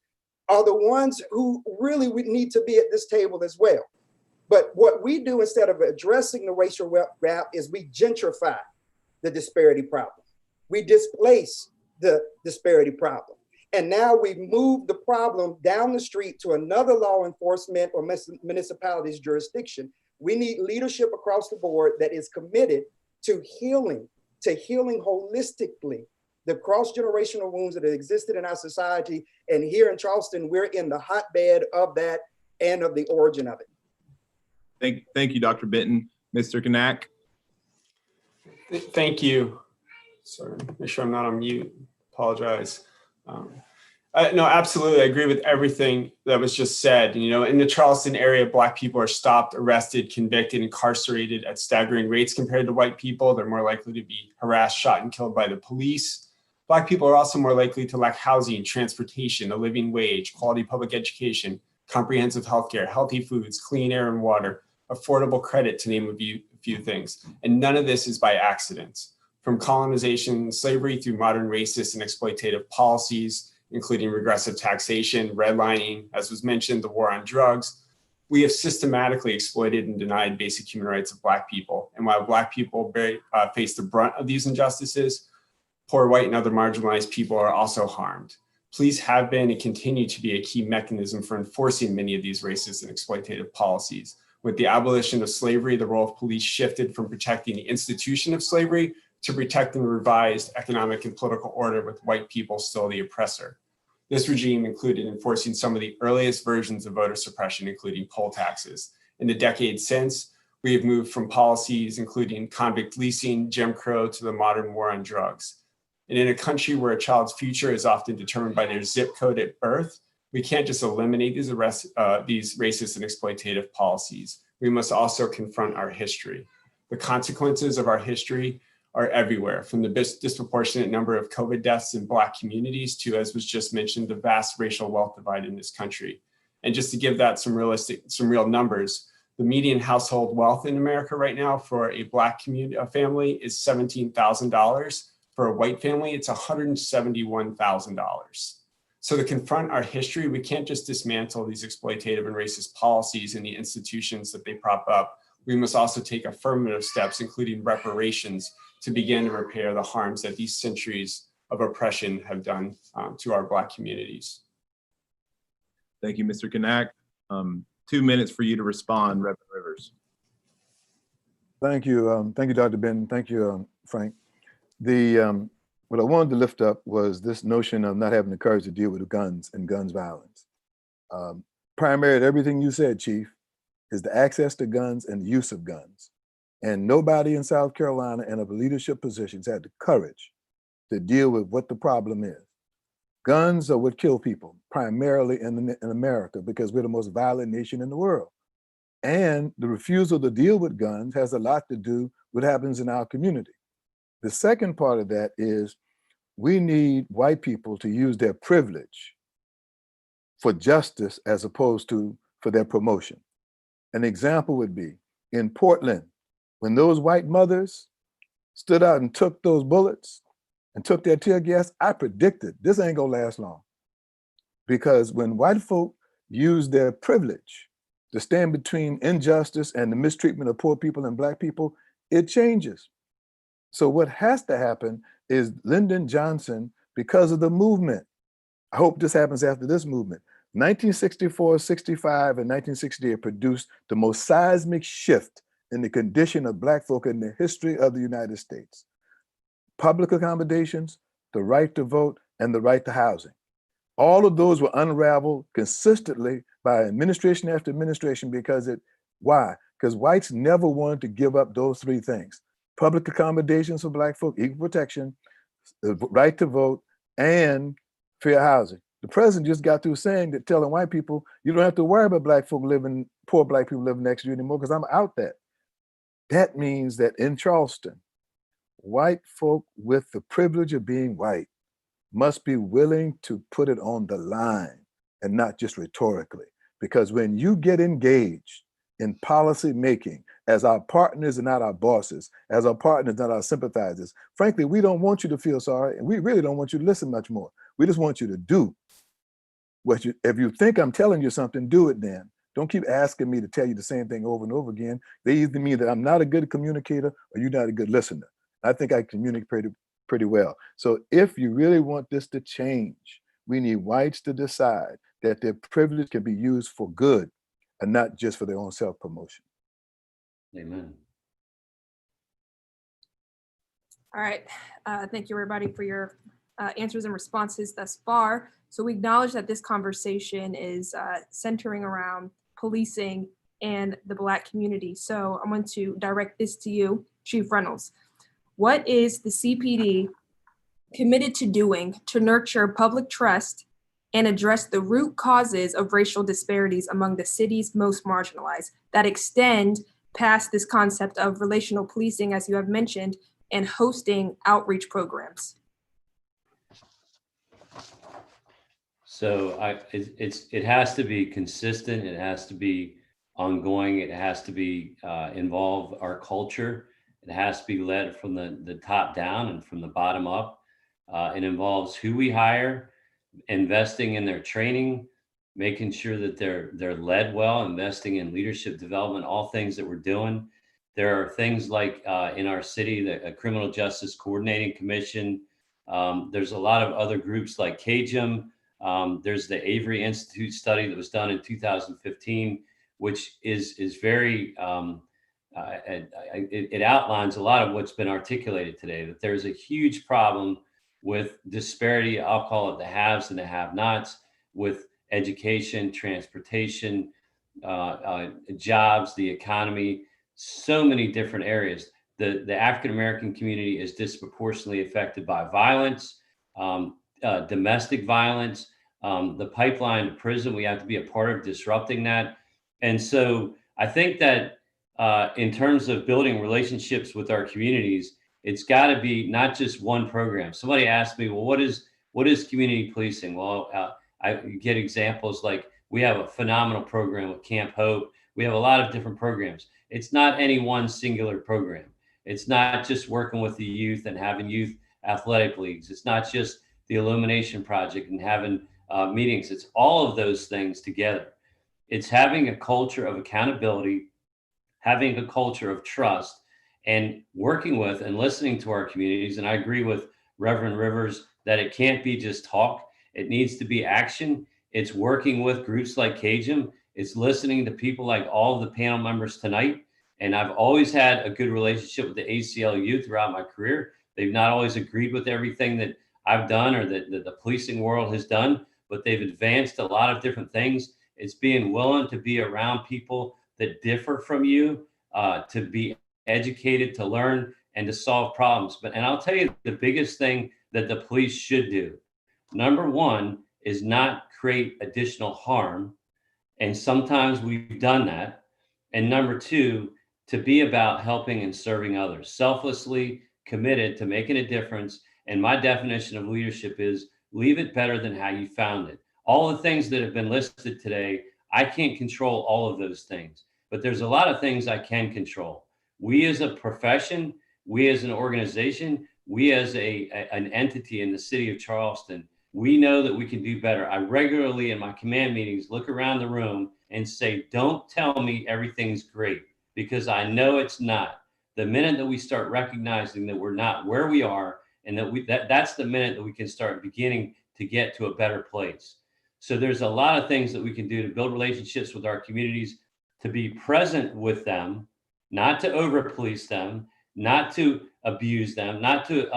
Speaker 4: are the ones who really would need to be at this table as well. But what we do instead of addressing the racial gap is we gentrify the disparity problem. We displace the disparity problem. And now we've moved the problem down the street to another law enforcement or municipality's jurisdiction. We need leadership across the board that is committed to healing holistically the cross-generational wounds that have existed in our society. And here in Charleston, we're in the hotbed of that and of the origin of it.
Speaker 1: Thank you, Dr. Benton. Mr. Knaack.
Speaker 7: Thank you. Sorry, make sure I'm not on mute. Apologize. No, absolutely. I agree with everything that was just said. You know, in the Charleston area, Black people are stopped, arrested, convicted, incarcerated at staggering rates compared to white people. They're more likely to be harassed, shot, and killed by the police. Black people are also more likely to lack housing, transportation, a living wage, quality public education, comprehensive healthcare, healthy foods, clean air and water, affordable credit, to name a few things. And none of this is by accident. From colonization, slavery, through modern racist and exploitative policies, including regressive taxation, redlining, as was mentioned, the war on drugs, we have systematically exploited and denied basic human rights of Black people. And while Black people face the brunt of these injustices, poor white and other marginalized people are also harmed. Police have been and continue to be a key mechanism for enforcing many of these racist and exploitative policies. With the abolition of slavery, the role of police shifted from protecting the institution of slavery to protecting the revised economic and political order, with white people still the oppressor. This regime included enforcing some of the earliest versions of voter suppression, including poll taxes. In the decades since, we have moved from policies including convict leasing, Jim Crow, to the modern war on drugs. And in a country where a child's future is often determined by their zip code at birth, we can't just eliminate these racist and exploitative policies. We must also confront our history. The consequences of our history are everywhere, from the disproportionate number of COVID deaths in Black communities to, as was just mentioned, the vast racial wealth divide in this country. And just to give that some real numbers, the median household wealth in America right now for a Black family is $17,000. For a white family, it's $171,000. So to confront our history, we can't just dismantle these exploitative and racist policies and the institutions that they prop up. We must also take affirmative steps, including reparations, to begin to repair the harms that these centuries of oppression have done to our Black communities.
Speaker 1: Thank you, Mr. Knaack. 2 minutes for you to respond, Reverend Rivers.
Speaker 5: Thank you. Thank you, Dr. Benton. Thank you, Frank. What I wanted to lift up was this notion of not having the courage to deal with guns and guns violence. Primary to everything you said, Chief, is the access to guns and the use of guns. And nobody in South Carolina in a leadership positions had the courage to deal with what the problem is. Guns are what kill people, primarily in America, because we're the most violent nation in the world. And the refusal to deal with guns has a lot to do with what happens in our community. The second part of that is we need white people to use their privilege for justice as opposed to for their promotion. An example would be in Portland, when those white mothers stood out and took those bullets and took their tear gas, I predicted this ain't gonna last long. Because when white folk use their privilege to stand between injustice and the mistreatment of poor people and Black people, it changes. So what has to happen is Lyndon Johnson, because of the movement, I hope this happens after this movement, 1964, 65, and 1968 produced the most seismic shift in the condition of Black folk in the history of the United States. Public accommodations, the right to vote, and the right to housing. All of those were unraveled consistently by administration after administration why? Because whites never wanted to give up those three things. Public accommodations for Black folk, equal protection, the right to vote, and fair housing. The president just got through saying that, telling white people, you don't have to worry about poor Black people living next to you anymore because I'm out that. That means that in Charleston, white folk with the privilege of being white must be willing to put it on the line and not just rhetorically. Because when you get engaged in policy making as our partners and not our bosses, as our partners, not our sympathizers, frankly, we don't want you to feel sorry, and we really don't want you to listen much more. We just want you to do if you think I'm telling you something, do it then. Don't keep asking me to tell you the same thing over and over again. They either mean that I'm not a good communicator or you're not a good listener. I think I communicate pretty well. So if you really want this to change, we need whites to decide that their privilege can be used for good and not just for their own self-promotion.
Speaker 6: Amen.
Speaker 2: All right. Thank you, everybody, for your answers and responses thus far. So we acknowledge that this conversation is centering around policing and the Black community. So I'm going to direct this to you, Chief Reynolds. What is the CPD committed to doing to nurture public trust and address the root causes of racial disparities among the city's most marginalized that extend past this concept of relational policing, as you have mentioned, and hosting outreach programs?
Speaker 6: So it has to be consistent. It has to be ongoing. It has to be involve our culture. It has to be led from the top down and from the bottom up. It involves who we hire, investing in their training, making sure that they're led well, investing in leadership development, all things that we're doing. There are things like in our city, the Criminal Justice Coordinating Commission. There's a lot of other groups like CAJM. There's the Avery Institute study that was done in 2015, which is very, it outlines a lot of what's been articulated today, that there's a huge problem with disparity. I'll call it the haves and the have-nots, with education, transportation, jobs, the economy, so many different areas. the African-American community is disproportionately affected by violence, domestic violence, the pipeline to prison. We have to be a part of disrupting that. And so I think that in terms of building relationships with our communities, it's got to be not just one program. Somebody asked me, well, what is community policing? Well, I get examples like we have a phenomenal program with Camp Hope. We have a lot of different programs. It's not any one singular program. It's not just working with the youth and having youth athletic leagues. It's not just the Illumination Project and having meetings. It's all of those things together. It's having a culture of accountability, having a culture of trust, and working with and listening to our communities. And I agree with Reverend Rivers that it can't be just talk. It needs to be action. It's working with groups like Cajun. It's listening to people like all of the panel members tonight. And I've always had a good relationship with the ACLU throughout my career. They've not always agreed with everything that I've done or that the policing world has done, but they've advanced a lot of different things. It's being willing to be around people that differ from you, to be educated, to learn, and to solve problems. And I'll tell you the biggest thing that the police should do. Number one is not create additional harm. And sometimes we've done that. And number two, to be about helping and serving others, selflessly committed to making a difference. And my definition of leadership is leave it better than how you found it. All the things that have been listed today, I can't control all of those things, but there's a lot of things I can control. We as a profession, we as an organization, we as an entity in the city of Charleston, we know that we can do better. I regularly in my command meetings look around the room and say, don't tell me everything's great, because I know it's not. The minute that we start recognizing that we're not where we are, and that's the minute that we can start beginning to get to a better place. So there's a lot of things that we can do to build relationships with our communities, to be present with them, not to over police them, not to abuse them, not to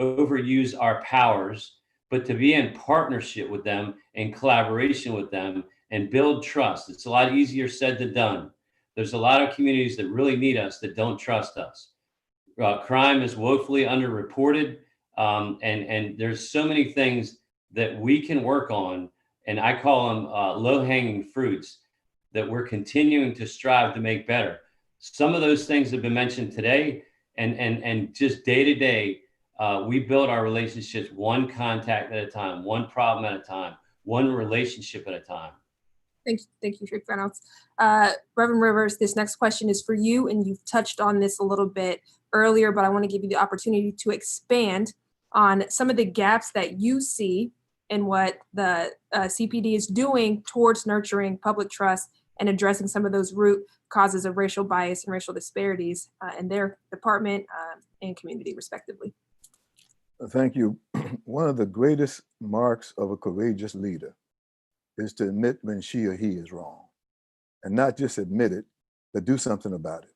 Speaker 6: overuse our powers, but to be in partnership with them and collaboration with them and build trust. It's a lot easier said than done. There's a lot of communities that really need us that don't trust us. Crime is woefully underreported, and there's so many things that we can work on, and I call them low-hanging fruits that we're continuing to strive to make better. Some of those things have been mentioned today, and just day to day, we build our relationships one contact at a time, one problem at a time, one relationship at a time.
Speaker 2: Thank you, Chief Reynolds. Reverend Rivers, this next question is for you, and you've touched on this a little bit earlier, but I want to give you the opportunity to expand on some of the gaps that you see in what the CPD is doing towards nurturing public trust and addressing some of those root causes of racial bias and racial disparities in their department and community, respectively.
Speaker 5: Thank you. One of the greatest marks of a courageous leader is to admit when she or he is wrong, and not just admit it, but do something about it.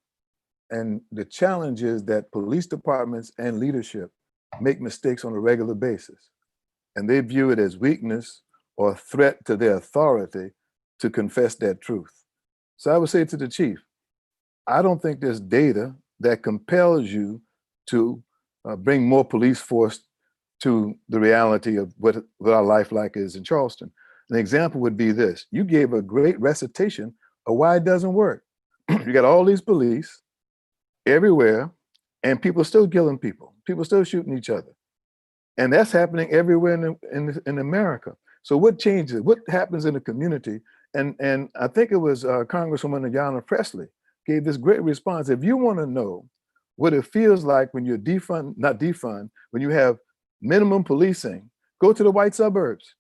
Speaker 5: And the challenge is that police departments and leadership make mistakes on a regular basis, and they view it as weakness or a threat to their authority to confess that truth. So I would say to the chief, I don't think there's data that compels you to bring more police force to the reality of what our life like is in Charleston. An example would be this. You gave a great recitation of why it doesn't work. You got all these police everywhere, and people still killing people. People still shooting each other. And that's happening everywhere in America. So what changes? What happens in the community? And I think it was Congresswoman Ayanna Pressley gave this great response. If you want to know what it feels like when you're when you have minimum policing, go to the white suburbs.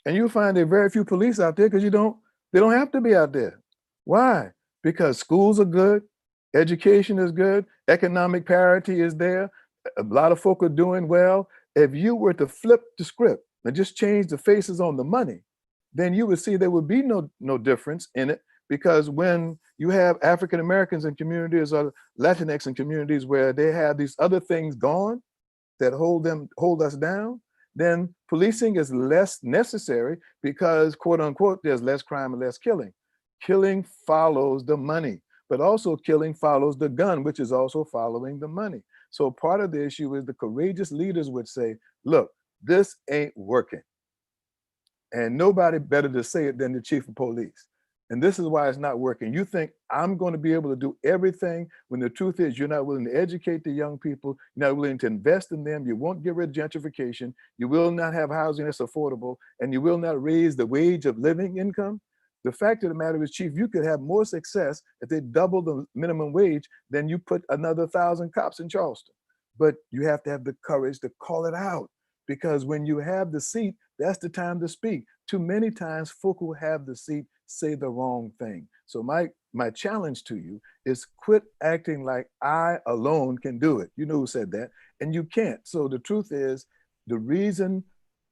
Speaker 5: And you'll find there are very few police out there because they don't have to be out there. Why? Because schools are good, education is good, economic parity is there, a lot of folk are doing well. If you were to flip the script and just change the faces on the money, then you would see there would be no difference in it, because when you have African Americans in communities or Latinx in communities where they have these other things gone that hold us down, then policing is less necessary because, quote unquote, there's less crime and less killing. Killing follows the money. but also killing follows the gun, which is also following the money. So part of the issue is the courageous leaders would say, look, this ain't working. And nobody better to say it than the chief of police. And this is why it's not working. You think I'm going to be able to do everything when the truth is you're not willing to educate the young people, you're not willing to invest in them, you won't get rid of gentrification, you will not have housing that's affordable, and you will not raise the wage of living income. The fact of the matter is, Chief, you could have more success if they double the minimum wage than you put another 1,000 cops in Charleston. But you have to have the courage to call it out, because when you have the seat, that's the time to speak. Too many times folk who have the seat say the wrong thing. So my challenge to you is quit acting like I alone can do it. You know who said that, and you can't. So the truth is, the reason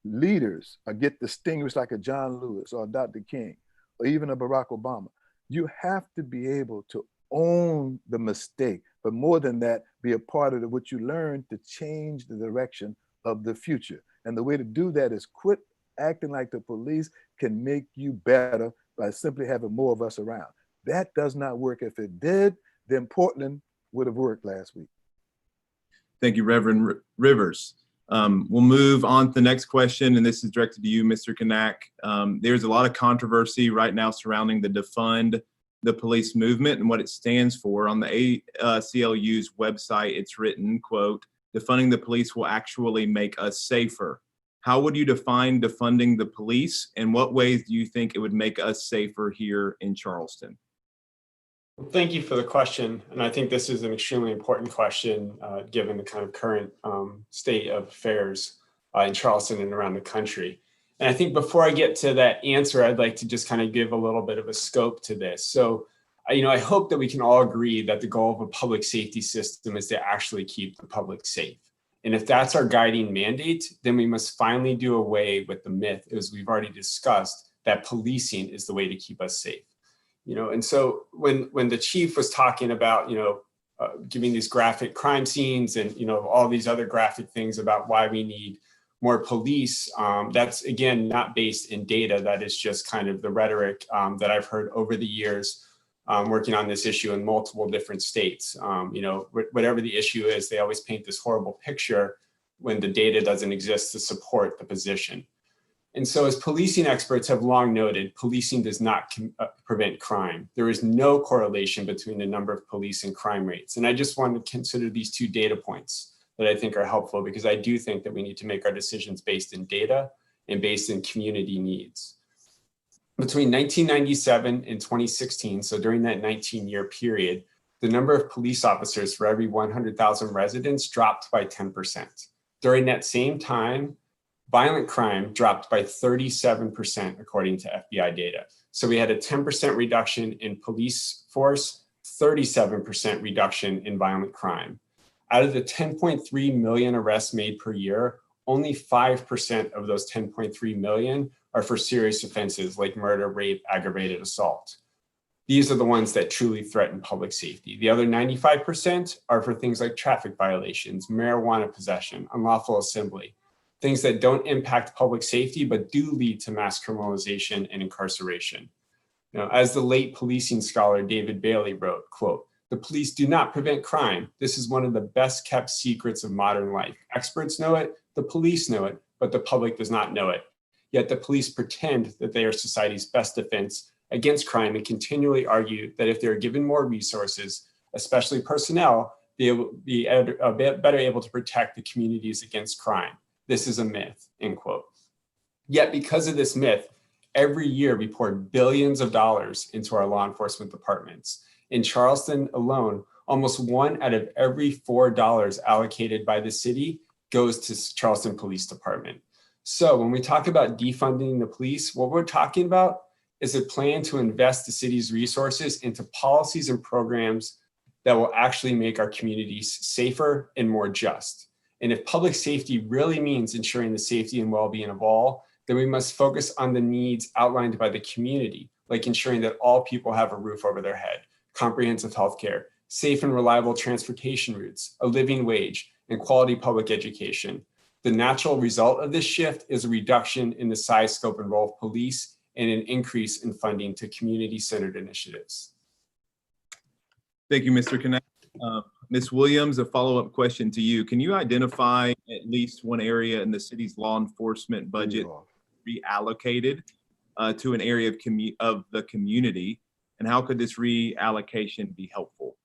Speaker 5: leaders get distinguished like a John Lewis or Dr. King or even a Barack Obama, you have to be able to own the mistake, but more than that, be a part of what you learn to change the direction of the future. And the way to do that is quit acting like the police can make you better by simply having more of us around. That does not work. If it did, then Portland would have worked last week.
Speaker 1: Thank you, Reverend Rivers. We'll move on to the next question, and this is directed to you, Mr. Knaack. There's a lot of controversy right now surrounding the defund the police movement and what it stands for. On the ACLU's website, it's written, quote, "Defunding the police will actually make us safer." How would you define defunding the police, and what ways do you think it would make us safer here in Charleston?
Speaker 7: Well, thank you for the question. And I think this is an extremely important question, given the kind of current state of affairs in Charleston and around the country. And I think before I get to that answer, I'd like to just kind of give a little bit of a scope to this. So, I hope that we can all agree that the goal of a public safety system is to actually keep the public safe. And if that's our guiding mandate, then we must finally do away with the myth, as we've already discussed, that policing is the way to keep us safe. And so when the chief was talking about, giving these graphic crime scenes and, all these other graphic things about why we need more police, that's, again, not based in data. That is just kind of the rhetoric that I've heard over the years working on this issue in multiple different states. Whatever the issue is, they always paint this horrible picture when the data doesn't exist to support the position. And so, as policing experts have long noted, policing does not prevent crime. There is no correlation between the number of police and crime rates. And I just want to consider these two data points that I think are helpful, because I do think that we need to make our decisions based in data and based in community needs. Between 1997 and 2016, so during that 19-year period, the number of police officers for every 100,000 residents dropped by 10%. During that same time, violent crime dropped by 37%, according to FBI data. So we had a 10% reduction in police force, 37% reduction in violent crime. Out of the 10.3 million arrests made per year, only 5% of those 10.3 million are for serious offenses like murder, rape, aggravated assault. These are the ones that truly threaten public safety. The other 95% are for things like traffic violations, marijuana possession, unlawful assembly, things that don't impact public safety, but do lead to mass criminalization and incarceration. As the late policing scholar David Bailey wrote, quote, "The police do not prevent crime. This is one of the best kept secrets of modern life. Experts know it, the police know it, but the public does not know it. Yet the police pretend that they are society's best defense against crime and continually argue that if they're given more resources, especially personnel, they will be better able to protect the communities against crime. This is a myth," end quote. Yet because of this myth, every year we pour billions of dollars into our law enforcement departments. In Charleston alone, almost 1 out of every $4 allocated by the city goes to Charleston Police Department. So when we talk about defunding the police, what we're talking about is a plan to invest the city's resources into policies and programs that will actually make our communities safer and more just. And if public safety really means ensuring the safety and well-being of all, then we must focus on the needs outlined by the community, like ensuring that all people have a roof over their head, comprehensive healthcare, safe and reliable transportation routes, a living wage, and quality public education. The natural result of this shift is a reduction in the size, scope, and role of police and an increase in funding to community-centered initiatives.
Speaker 1: Thank you, Mr. Knaack. Ms. Williams, a follow-up question to you. Can you identify at least one area in the city's law enforcement budget reallocated to an area of the community? And how could this reallocation be helpful?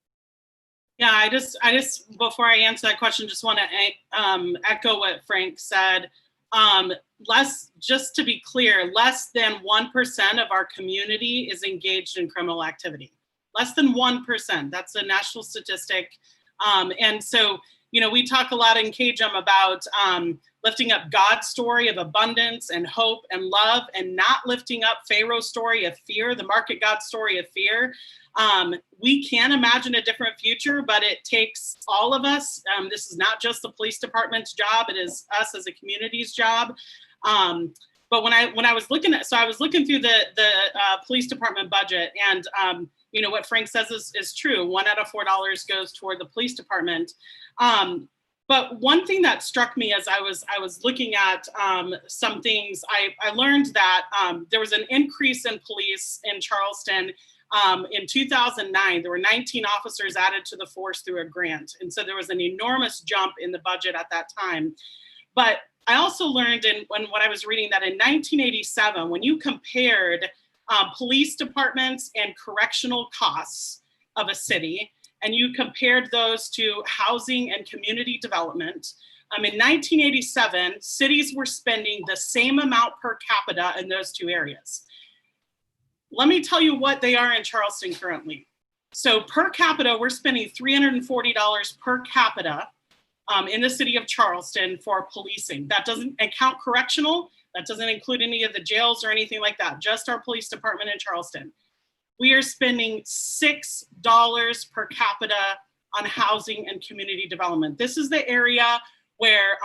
Speaker 3: Yeah, I just before I answer that question, just want to echo what Frank said. Just to be clear, less than 1% of our community is engaged in criminal activity. Less than 1%. That's a national statistic. And so, you know, we talk a lot in KJM about lifting up God's story of abundance and hope and love, and not lifting up Pharaoh's story of fear, the market God story of fear. We can imagine a different future, but it takes all of us. This is not just the police department's job; it is us as a community's job. But when I was looking at, so I was looking through the police department budget, and you know what Frank says is true. $1 out of $4 goes toward the police department. But one thing that struck me as I was looking at some things, I learned that there was an increase in police in Charleston. In 2009, there were 19 officers added to the force through a grant. And so there was an enormous jump in the budget at that time. But I also learned when I was reading that in 1987, when you compared police departments and correctional costs of a city, and you compared those to housing and community development, in 1987, cities were spending the same amount per capita in those two areas. Let me tell you what they are in Charleston currently. So per capita, we're spending $340 per capita in the city of Charleston for policing. That doesn't account correctional. That doesn't include any of the jails or anything like that, just our police department in Charleston. We are spending $6 per capita on housing and community development. This is the area where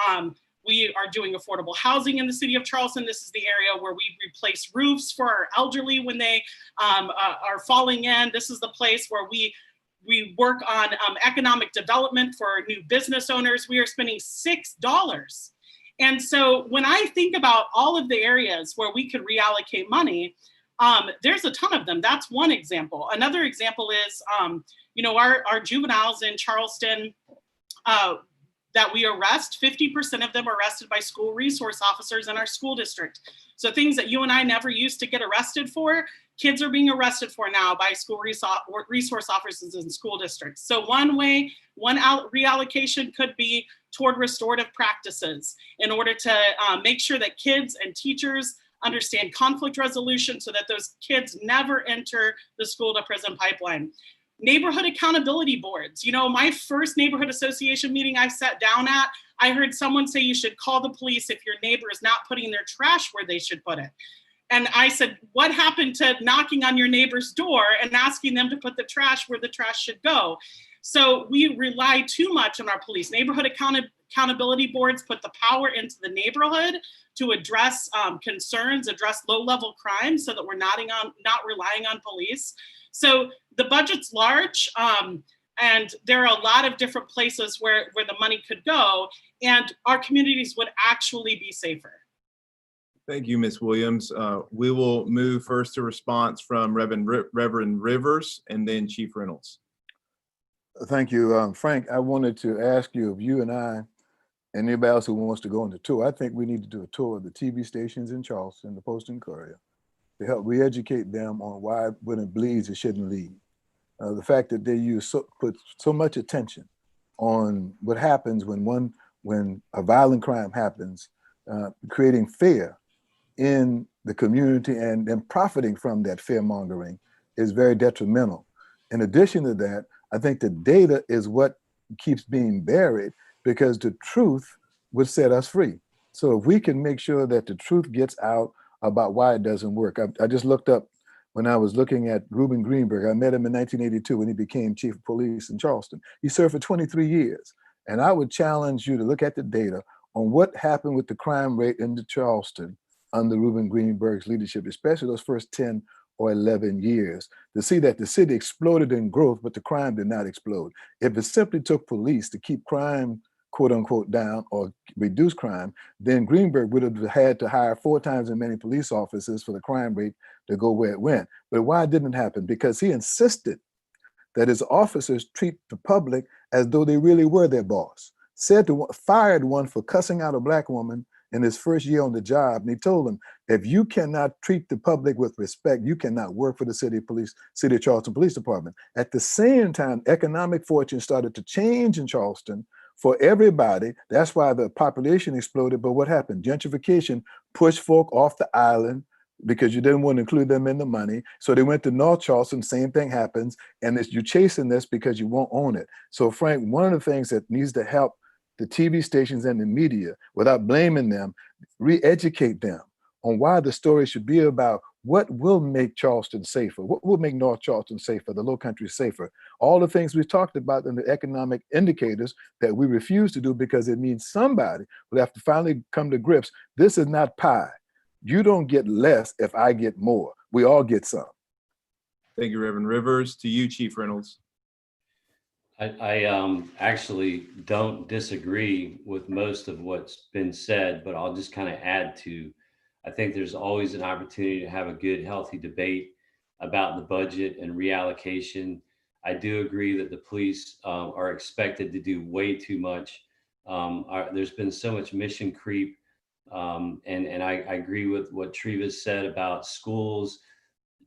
Speaker 3: we are doing affordable housing in the city of Charleston. This is the area where we replace roofs for our elderly when they are falling in. This is the place where we work on economic development for new business owners. We are spending $6. And so when I think about all of the areas where we could reallocate money, there's a ton of them. That's one example. Another example is, you know, our juveniles in Charleston that we arrest, 50% of them are arrested by school resource officers in our school district. So things that you and I never used to get arrested for, kids are being arrested for now by school resource officers in school districts. So one reallocation could be toward restorative practices in order to make sure that kids and teachers understand conflict resolution so that those kids never enter the school to prison pipeline. Neighborhood accountability boards. You know, my first neighborhood association meeting I sat down at, I heard someone say you should call the police if your neighbor is not putting their trash where they should put it. And I said, what happened to knocking on your neighbor's door and asking them to put the trash where the trash should go? So we rely too much on our police. Neighborhood accountability boards put the power into the neighborhood to address concerns, address low-level crime so that we're not relying on police. So the budget's large, and there are a lot of different places where the money could go, and our communities would actually be safer.
Speaker 1: Thank you, Ms. Williams. We will move first to response from Reverend Rivers and then Chief Reynolds.
Speaker 5: Thank you. Frank, I wanted to ask you if you and I, and anybody else who wants to go on the tour, I think we need to do a tour of the TV stations in Charleston, the Post and Courier, to help re-educate them on why when it bleeds, it shouldn't lead. The fact that they put so much attention on what happens when a violent crime happens, creating fear in the community and then profiting from that fear mongering is very detrimental. In addition to that, I think the data is what keeps being buried because the truth would set us free. So if we can make sure that the truth gets out about why it doesn't work. I just looked up when I was looking at Reuben Greenberg. I met him in 1982 when he became chief of police in Charleston. He served for 23 years. And I would challenge you to look at the data on what happened with the crime rate in Charleston under Reuben Greenberg's leadership, especially those first 10 or 11 years, to see that the city exploded in growth, but the crime did not explode. If it simply took police to keep crime, quote unquote, down or reduce crime, then Greenberg would have had to hire 4 times as many police officers for the crime rate to go where it went. But why didn't it happen? Because he insisted that his officers treat the public as though they really were their boss. Fired one for cussing out a black woman in his first year on the job. And he told him, if you cannot treat the public with respect, you cannot work for the City of Charleston Police Department. At the same time, economic fortune started to change in Charleston for everybody. That's why the population exploded. But what happened? Gentrification pushed folk off the island because you didn't want to include them in the money. So they went to North Charleston, same thing happens. And you're chasing this because you won't own it. So Frank, one of the things that needs to help the TV stations and the media, without blaming them, re-educate them on why the story should be about what will make Charleston safer, what will make North Charleston safer, the Low Country safer. All the things we've talked about in the economic indicators that we refuse to do because it means somebody will have to finally come to grips. This is not pie. You don't get less if I get more. We all get some.
Speaker 1: Thank you, Reverend Rivers. To you, Chief Reynolds.
Speaker 6: I actually don't disagree with most of what's been said, but I'll just kind of add to, I think there's always an opportunity to have a good, healthy debate about the budget and reallocation. I do agree that the police are expected to do way too much. There's been so much mission creep. And I agree with what Treva said about schools.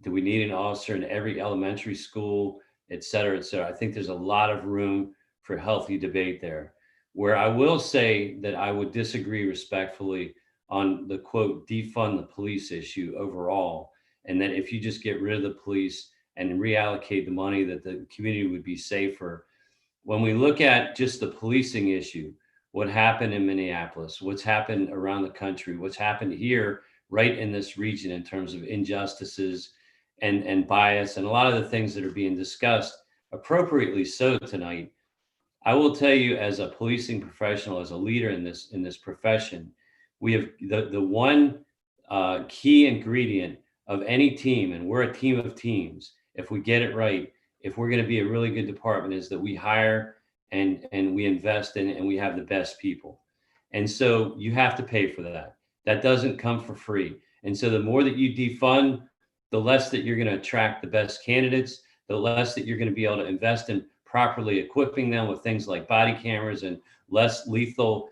Speaker 6: Do we need an officer in every elementary school, et cetera, et cetera? I think there's a lot of room for healthy debate there. Where I will say that I would disagree respectfully on the quote, defund the police issue overall, and that if you just get rid of the police and reallocate the money, that the community would be safer. When we look at just the policing issue, what happened in Minneapolis, what's happened around the country, what's happened here right in this region in terms of injustices and bias, and a lot of the things that are being discussed appropriately so tonight. I will tell you, as a policing professional, as a leader in this profession, we have the one key ingredient of any team, and we're a team of teams. If we get it right, if we're going to be a really good department, is that we hire and we invest in and we have the best people. And so you have to pay for that. That doesn't come for free. And so the more that you defund, the less that you're going to attract the best candidates, the less that you're going to be able to invest in properly equipping them with things like body cameras and less lethal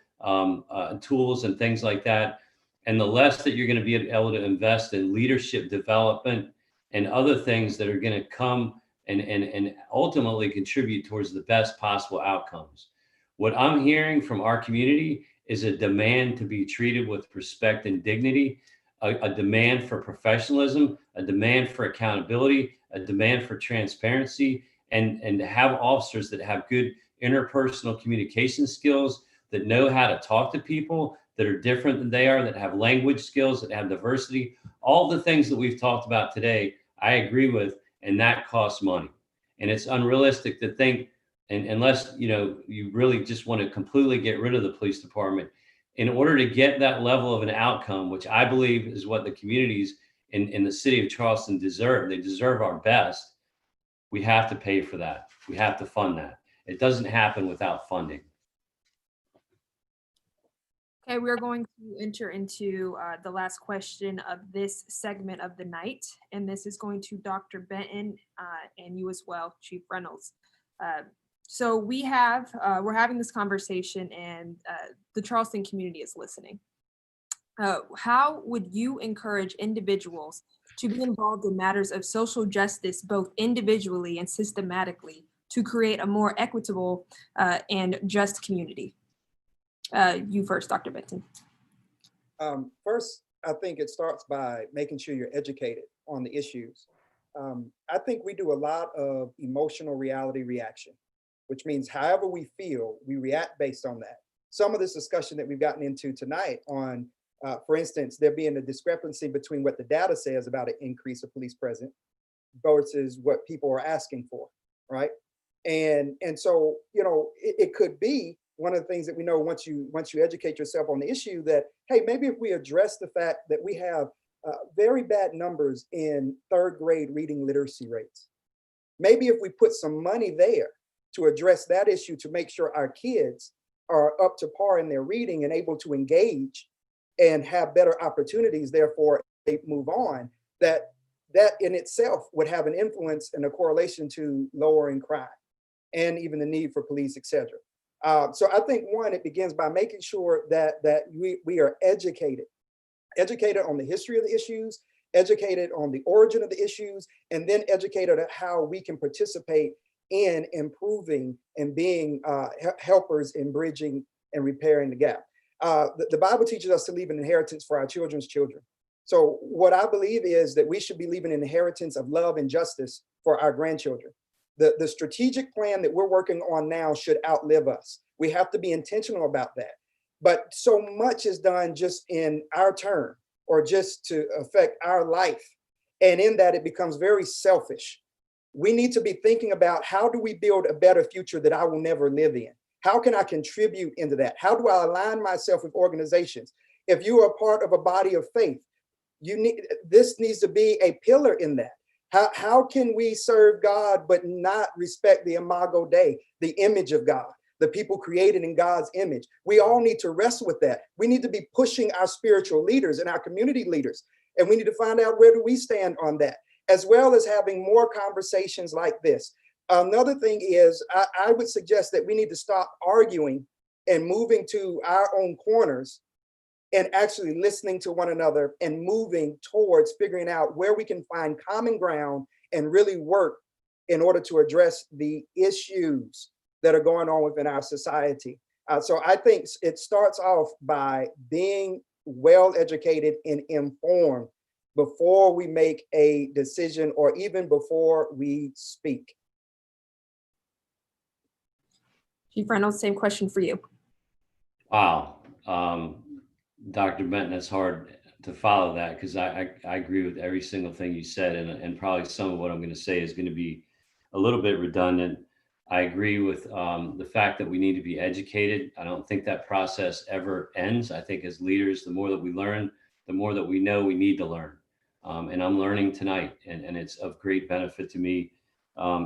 Speaker 6: tools and things like that. And the less that you're going to be able to invest in leadership development and other things that are going to come and ultimately contribute towards the best possible outcomes. What I'm hearing from our community is a demand to be treated with respect and dignity, a demand for professionalism, a demand for accountability, a demand for transparency, and to have officers that have good interpersonal communication skills, that know how to talk to people that are different than they are, that have language skills, that have diversity. All the things that we've talked about today, I agree with, and that costs money. And it's unrealistic to think, and unless you really just want to completely get rid of the police department, in order to get that level of an outcome, which I believe is what the communities in the city of Charleston deserve. They deserve our best. We have to pay for that. We have to fund that. It doesn't happen without funding.
Speaker 2: Okay, we're going to enter into the last question of this segment of the night, and this is going to Dr. Benton and you as well, Chief Reynolds. So we're having this conversation, and the Charleston community is listening. How would you encourage individuals to be involved in matters of social justice, both individually and systematically, to create a more equitable and just community? You first, Dr. Benton.
Speaker 4: First, I think it starts by making sure you're educated on the issues. I think we do a lot of emotional reality reaction, which means however we feel, we react based on that. Some of this discussion that we've gotten into tonight on, for instance, there being a discrepancy between what the data says about an increase of police presence versus what people are asking for, right? And so, it could be one of the things that we know once you educate yourself on the issue that, hey, maybe if we address the fact that we have very bad numbers in third grade reading literacy rates, maybe if we put some money there to address that issue, to make sure our kids are up to par in their reading and able to engage and have better opportunities, therefore they move on, that that in itself would have an influence and a correlation to lowering crime and even the need for police, et cetera. So I think, one, it begins by making sure that we are educated on the history of the issues, educated on the origin of the issues, and then educated on how we can participate in improving and being helpers in bridging and repairing the gap. The Bible teaches us to leave an inheritance for our children's children. So what I believe is that we should be leaving an inheritance of love and justice for our grandchildren. The strategic plan that we're working on now should outlive us. We have to be intentional about that. But so much is done just in our turn or just to affect our life. And in that, it becomes very selfish. We need to be thinking about, how do we build a better future that I will never live in? How can I contribute into that? How do I align myself with organizations? If you are a part of a body of faith, this needs to be a pillar in that. How can we serve God but not respect the imago Dei, the image of God, the people created in God's image? We all need to wrestle with that. We need to be pushing our spiritual leaders and our community leaders, and we need to find out, where do we stand on that, as well as having more conversations like this. Another thing is, I would suggest that we need to stop arguing and moving to our own corners and actually listening to one another and moving towards figuring out where we can find common ground and really work in order to address the issues that are going on within our society. So I think it starts off by being well educated and informed before we make a decision or even before we speak.
Speaker 2: Chief Reynolds, same question for you.
Speaker 6: Wow. Dr. Benton, it's hard to follow that, because I agree with every single thing you said, and probably some of what I'm going to say is going to be a little bit redundant. I agree with the fact that we need to be educated. I don't think that process ever ends. I think as leaders, the more that we learn, the more that we know we need to learn. And I'm learning tonight, and it's of great benefit to me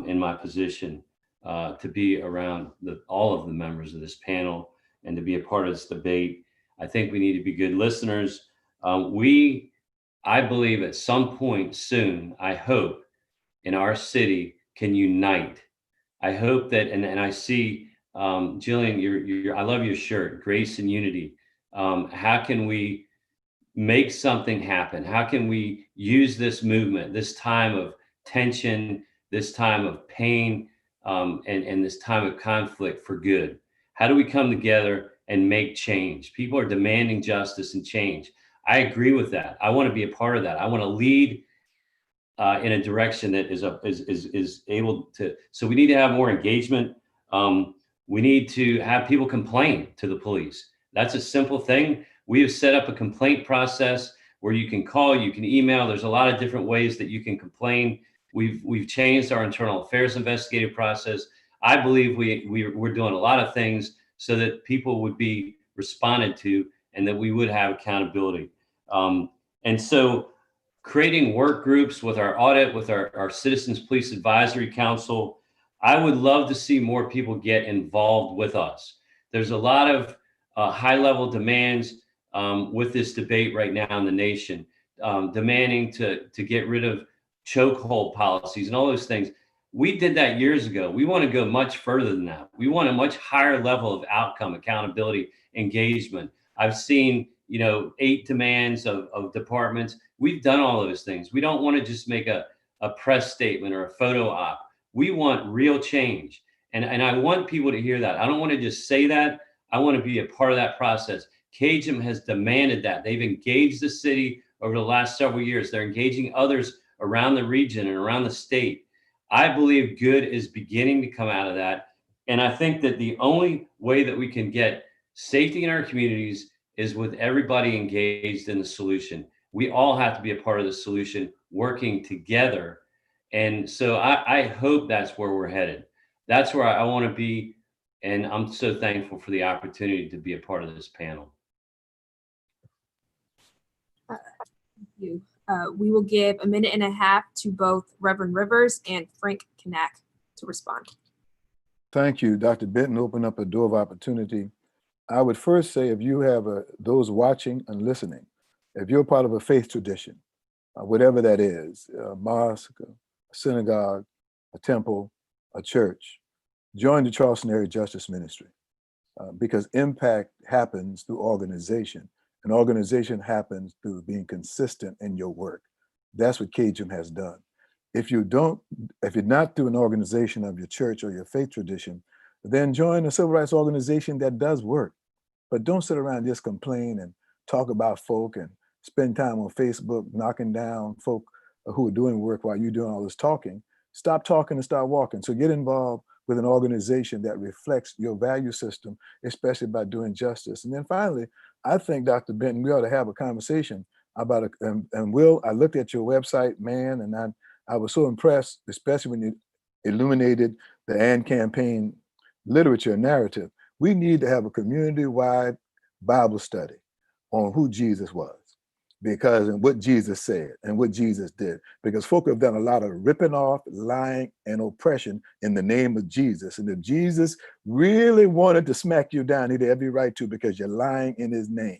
Speaker 6: in my position to be around all of the members of this panel and to be a part of this debate. I think we need to be good listeners. I believe at some point soon, I hope, in our city can unite. I hope that, and I see, Jillian, I love your shirt, Grace and Unity. How can we make something happen? How can we use this movement, this time of tension, this time of pain, and this time of conflict for good? How do we come together and make change? People are demanding justice and change. I agree with that. I want to be a part of that. I want to lead in a direction that is able to. So we need to have more engagement. We need to have people complain to the police. That's a simple thing. We have set up a complaint process where you can call, you can email. There's a lot of different ways that you can complain. We've changed our internal affairs investigative process. I believe we're doing a lot of things so that people would be responded to and that we would have accountability. And so creating work groups with our audit, with our Citizens Police Advisory Council, I would love to see more people get involved with us. There's a lot of high-level demands with this debate right now in the nation, demanding to get rid of chokehold policies and all those things. We did that years ago. We want to go much further than that. We want a much higher level of outcome, accountability, engagement. I've seen, 8 demands of departments. We've done all those things. We don't want to just make a press statement or a photo op. We want real change. And I want people to hear that. I don't want to just say that. I want to be a part of that process. CAJM has demanded that. They've engaged the city over the last several years. They're engaging others around the region and around the state. I believe good is beginning to come out of that. And I think that the only way that we can get safety in our communities is with everybody engaged in the solution. We all have to be a part of the solution, working together. And so I hope that's where we're headed. That's where I want to be. And I'm so thankful for the opportunity to be a part of this panel.
Speaker 2: Thank you. We will give a minute and a half to both Reverend Rivers and Frank Knaack to respond.
Speaker 5: Thank you, Dr. Benton. Open up a door of opportunity. I would first say, if you have those watching and listening, if you're part of a faith tradition, whatever that is, a mosque, a synagogue, a temple, a church, join the Charleston Area Justice Ministry because impact happens through organization, and organization happens through being consistent in your work. That's what CAJM has done. If you're not through an organization of your church or your faith tradition, then join a civil rights organization that does work. But don't sit around and just complain and talk about folk and spend time on Facebook knocking down folk who are doing work while you're doing all this talking. Stop talking and start walking. So get involved with an organization that reflects your value system, especially by doing justice. And then finally, I think, Dr. Benton, we ought to have a conversation about and Will, I looked at your website, man, and I was so impressed, especially when you illuminated the AND campaign literature narrative. We need to have a community-wide Bible study on who Jesus was, because and what Jesus said and what Jesus did, because folk have done a lot of ripping off, lying, and oppression in the name of Jesus. And if Jesus really wanted to smack you down, he'd have every right to, because you're lying in his name.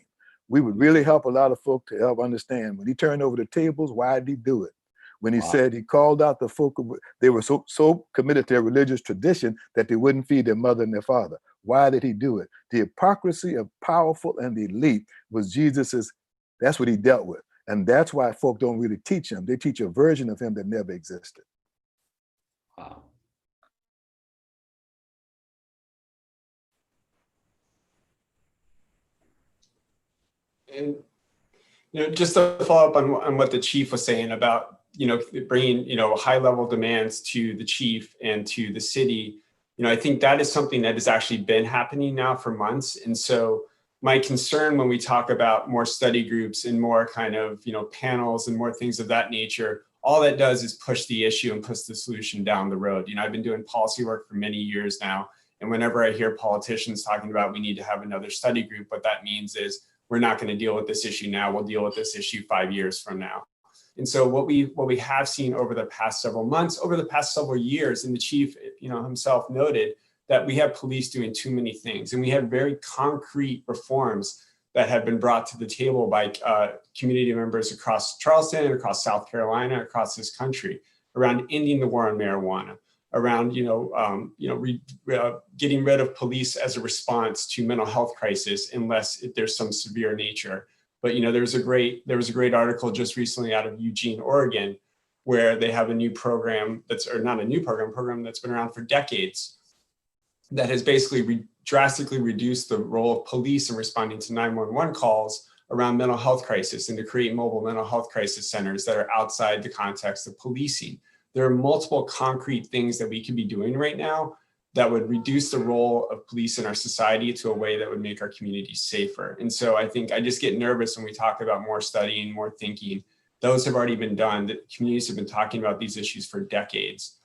Speaker 5: We would really help a lot of folk to help understand when he turned over the tables, why did he do it? When he said he called out the folk, they were so committed to their religious tradition that they wouldn't feed their mother and their father. Why did he do it? The hypocrisy of powerful and the elite was Jesus's. That's what he dealt with. And that's why folk don't really teach him. They teach a version of him that never existed.
Speaker 6: Wow.
Speaker 7: And just to follow up on what the chief was saying about bringing high level demands to the chief and to the city, I think that is something that has actually been happening now for months. And so my concern when we talk about more study groups and more kind of panels and more things of that nature, all that does is push the issue and push the solution down the road. I've been doing policy work for many years now, and whenever I hear politicians talking about we need to have another study group, what that means is we're not going to deal with this issue now. We'll deal with this issue 5 years from now. And so what we have seen over the past several months, over the past several years, and the chief himself noted that we have police doing too many things, and we have very concrete reforms that have been brought to the table by community members across Charleston and across South Carolina, across this country, around ending the war on marijuana, around getting rid of police as a response to mental health crisis, unless there's some severe nature. But there was a great article just recently out of Eugene, Oregon, where they have a new program program that's been around for decades, that has basically drastically reduced the role of police in responding to 911 calls around mental health crisis, and to create mobile mental health crisis centers that are outside the context of policing. There are multiple concrete things that we can be doing right now that would reduce the role of police in our society to a way that would make our communities safer. And so I think I just get nervous when we talk about more studying, more thinking. Those have already been done. The communities have been talking about these issues for decades.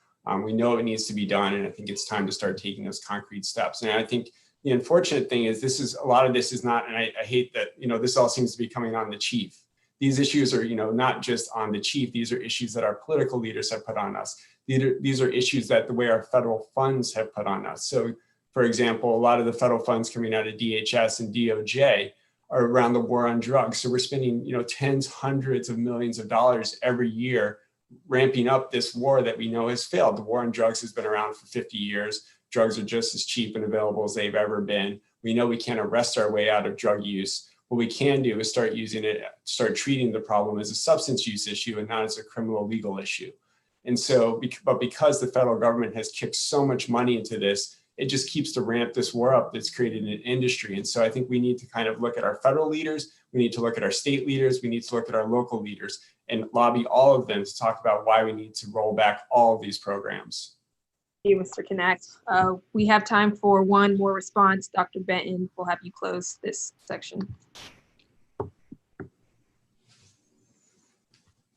Speaker 7: We know it needs to be done, and I think it's time to start taking those concrete steps. And I think the unfortunate thing is a lot of this is not, and I hate that, this all seems to be coming on the chief. These issues are, not just on the chief. These are issues that our political leaders have put on us. These are issues that the way our federal funds have put on us. So, for example, a lot of the federal funds coming out of DHS and DOJ are around the war on drugs. So we're spending, tens, hundreds of millions of dollars every year ramping up this war that we know has failed. The war on drugs has been around for 50 years. Drugs are just as cheap and available as they've ever been. We know we can't arrest our way out of drug use. What we can do is start treating the problem as a substance use issue and not as a criminal legal issue. And so, but because the federal government has kicked so much money into this, it just keeps to ramp this war up that's created an industry. And so I think we need to kind of look at our federal leaders, we need to look at our state leaders, we need to look at our local leaders and lobby all of them to talk about why we need to roll back all of these programs.
Speaker 2: Thank you, Mr. Knaack. We have time for one more response. Dr. Benton, we'll have you close this section.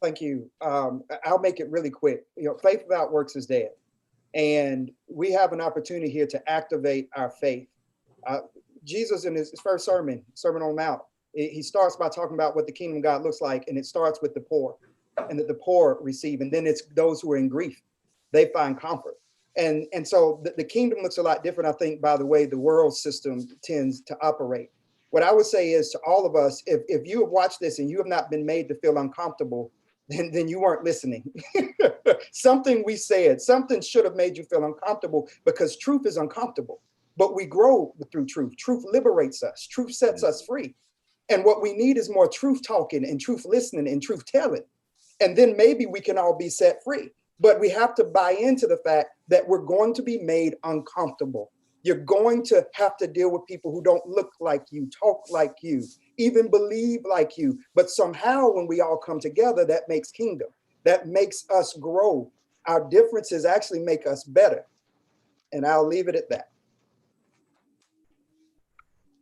Speaker 4: Thank you. I'll make it really quick. Faith without works is dead. And we have an opportunity here to activate our faith. Jesus, in his first Sermon on the Mount, he starts by talking about what the kingdom of God looks like. And it starts with the poor, and that the poor receive. And then it's those who are in grief. They find comfort. And so the kingdom looks a lot different, I think, by the way the world system tends to operate. What I would say is to all of us, if you have watched this and you have not been made to feel uncomfortable, then you weren't listening. Something we said, something should have made you feel uncomfortable, because truth is uncomfortable. But we grow through truth. Truth liberates us. Truth sets us free. And what we need is more truth talking and truth listening and truth telling. And then maybe we can all be set free. But we have to buy into the fact that we're going to be made uncomfortable. You're going to have to deal with people who don't look like you, talk like you, even believe like you. But somehow when we all come together, that makes kingdom. That makes us grow. Our differences actually make us better. And I'll leave it at that.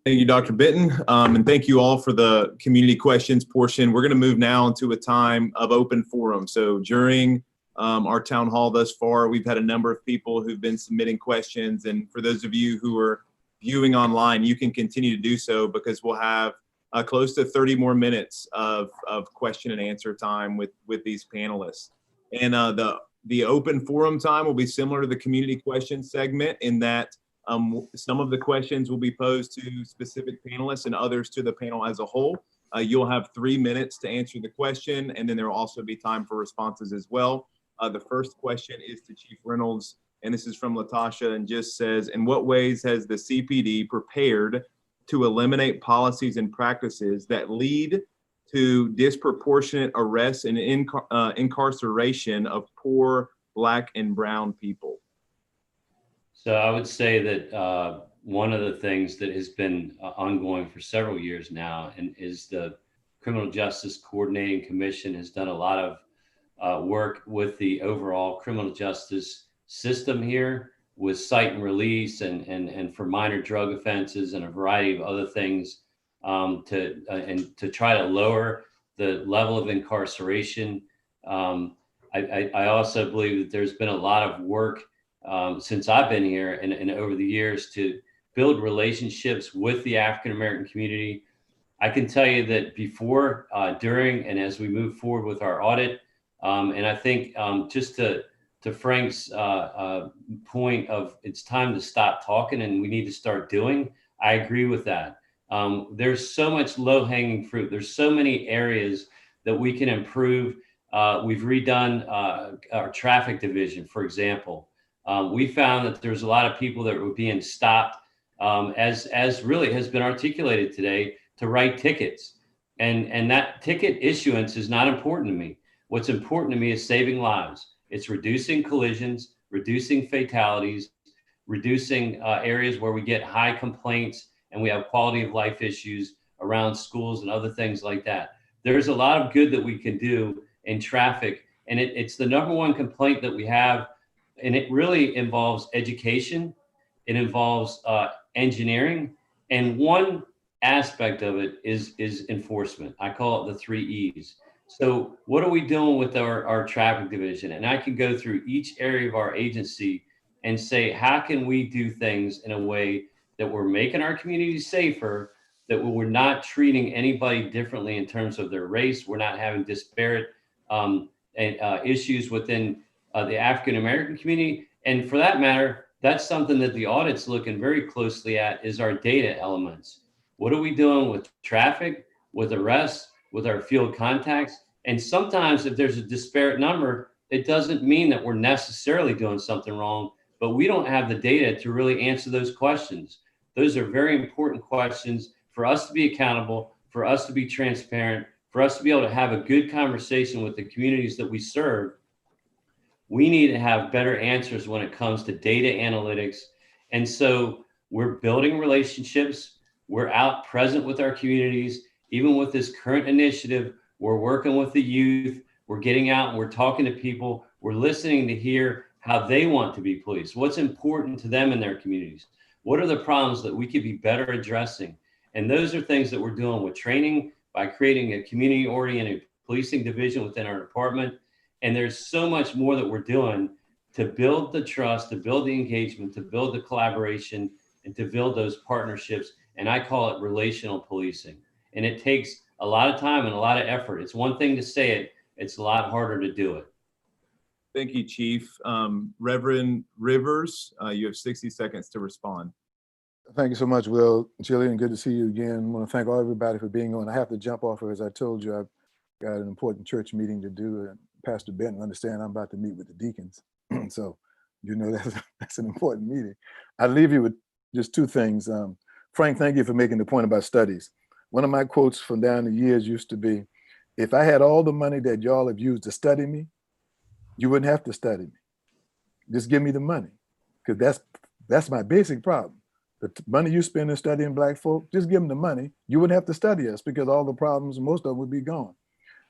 Speaker 1: Thank you, Dr. Benton. And thank you all for the community questions portion. We're going to move now into a time of open forum. So during our town hall thus far, we've had a number of people who've been submitting questions. And for those of you who are viewing online, you can continue to do so, because we'll have close to 30 more minutes of question and answer time with these panelists. And the open forum time will be similar to the community questions segment, in that some of the questions will be posed to specific panelists and others to the panel as a whole. You'll have 3 minutes to answer the question, and then there will also be time for responses as well. The first question is to Chief Reynolds, and this is from Latasha, and just says, in what ways has the CPD prepared to eliminate policies and practices that lead to disproportionate arrests and incarceration of poor Black and brown people?
Speaker 6: So I would say that one of the things that has been ongoing for several years now, and is the Criminal Justice Coordinating Commission has done a lot of work with the overall criminal justice system here, with cite and release and for minor drug offenses and a variety of other things, to try to lower the level of incarceration. I also believe that there's been a lot of work since I've been here and over the years to build relationships with the African-American community. I can tell you that before, during, and as we move forward with our audit, and I think just to Frank's point of it's time to stop talking and we need to start doing, I agree with that. There's so much low-hanging fruit. There's so many areas that we can improve. We've redone our traffic division, for example. We found that there's a lot of people that were being stopped, as really has been articulated today, to write tickets. And that ticket issuance is not important to me. What's important to me is saving lives. It's reducing collisions, reducing fatalities, reducing areas where we get high complaints and we have quality of life issues around schools and other things like that. There's a lot of good that we can do in traffic. And it's the number one complaint that we have. And it really involves education. It involves engineering. And one aspect of it is enforcement. I call it the 3 E's. So what are we doing with our traffic division? And I can go through each area of our agency and say, how can we do things in a way that we're making our community safer, that we're not treating anybody differently in terms of their race. We're not having disparate issues within the African-American community. And for that matter, that's something that the audit's looking very closely at, is our data elements. What are we doing with traffic, with arrests, with our field contacts? And sometimes if there's a disparate number, it doesn't mean that we're necessarily doing something wrong, but we don't have the data to really answer those questions. Those are very important questions for us to be accountable, for us to be transparent, for us to be able to have a good conversation with the communities that we serve. We need to have better answers when it comes to data analytics. And so we're building relationships. We're out present with our communities. Even with this current initiative, we're working with the youth. We're getting out and we're talking to people. We're listening to hear how they want to be policed. What's important to them in their communities? What are the problems that we could be better addressing? And those are things that we're doing with training, by creating a community-oriented policing division within our department. And there's so much more that we're doing to build the trust, to build the engagement, to build the collaboration, and to build those partnerships. And I call it relational policing. And it takes a lot of time and a lot of effort. It's one thing to say it, it's a lot harder to do it.
Speaker 1: Thank you, Chief. Reverend Rivers, you have 60 seconds to respond.
Speaker 5: Thank you so much, Will. Jillian, good to see you again. I want to thank everybody for being on. I have to jump off, as I told you, got an important church meeting to do, and Pastor Benton understand I'm about to meet with the deacons. So you know that's an important meeting. I leave you with just two things. Frank, thank you for making the point about studies. One of my quotes from down the years used to be, if I had all the money that y'all have used to study me, you wouldn't have to study me. Just give me the money, because that's my basic problem. The money you spend in studying Black folk, just give them the money. You wouldn't have to study us, because all the problems, most of them would be gone.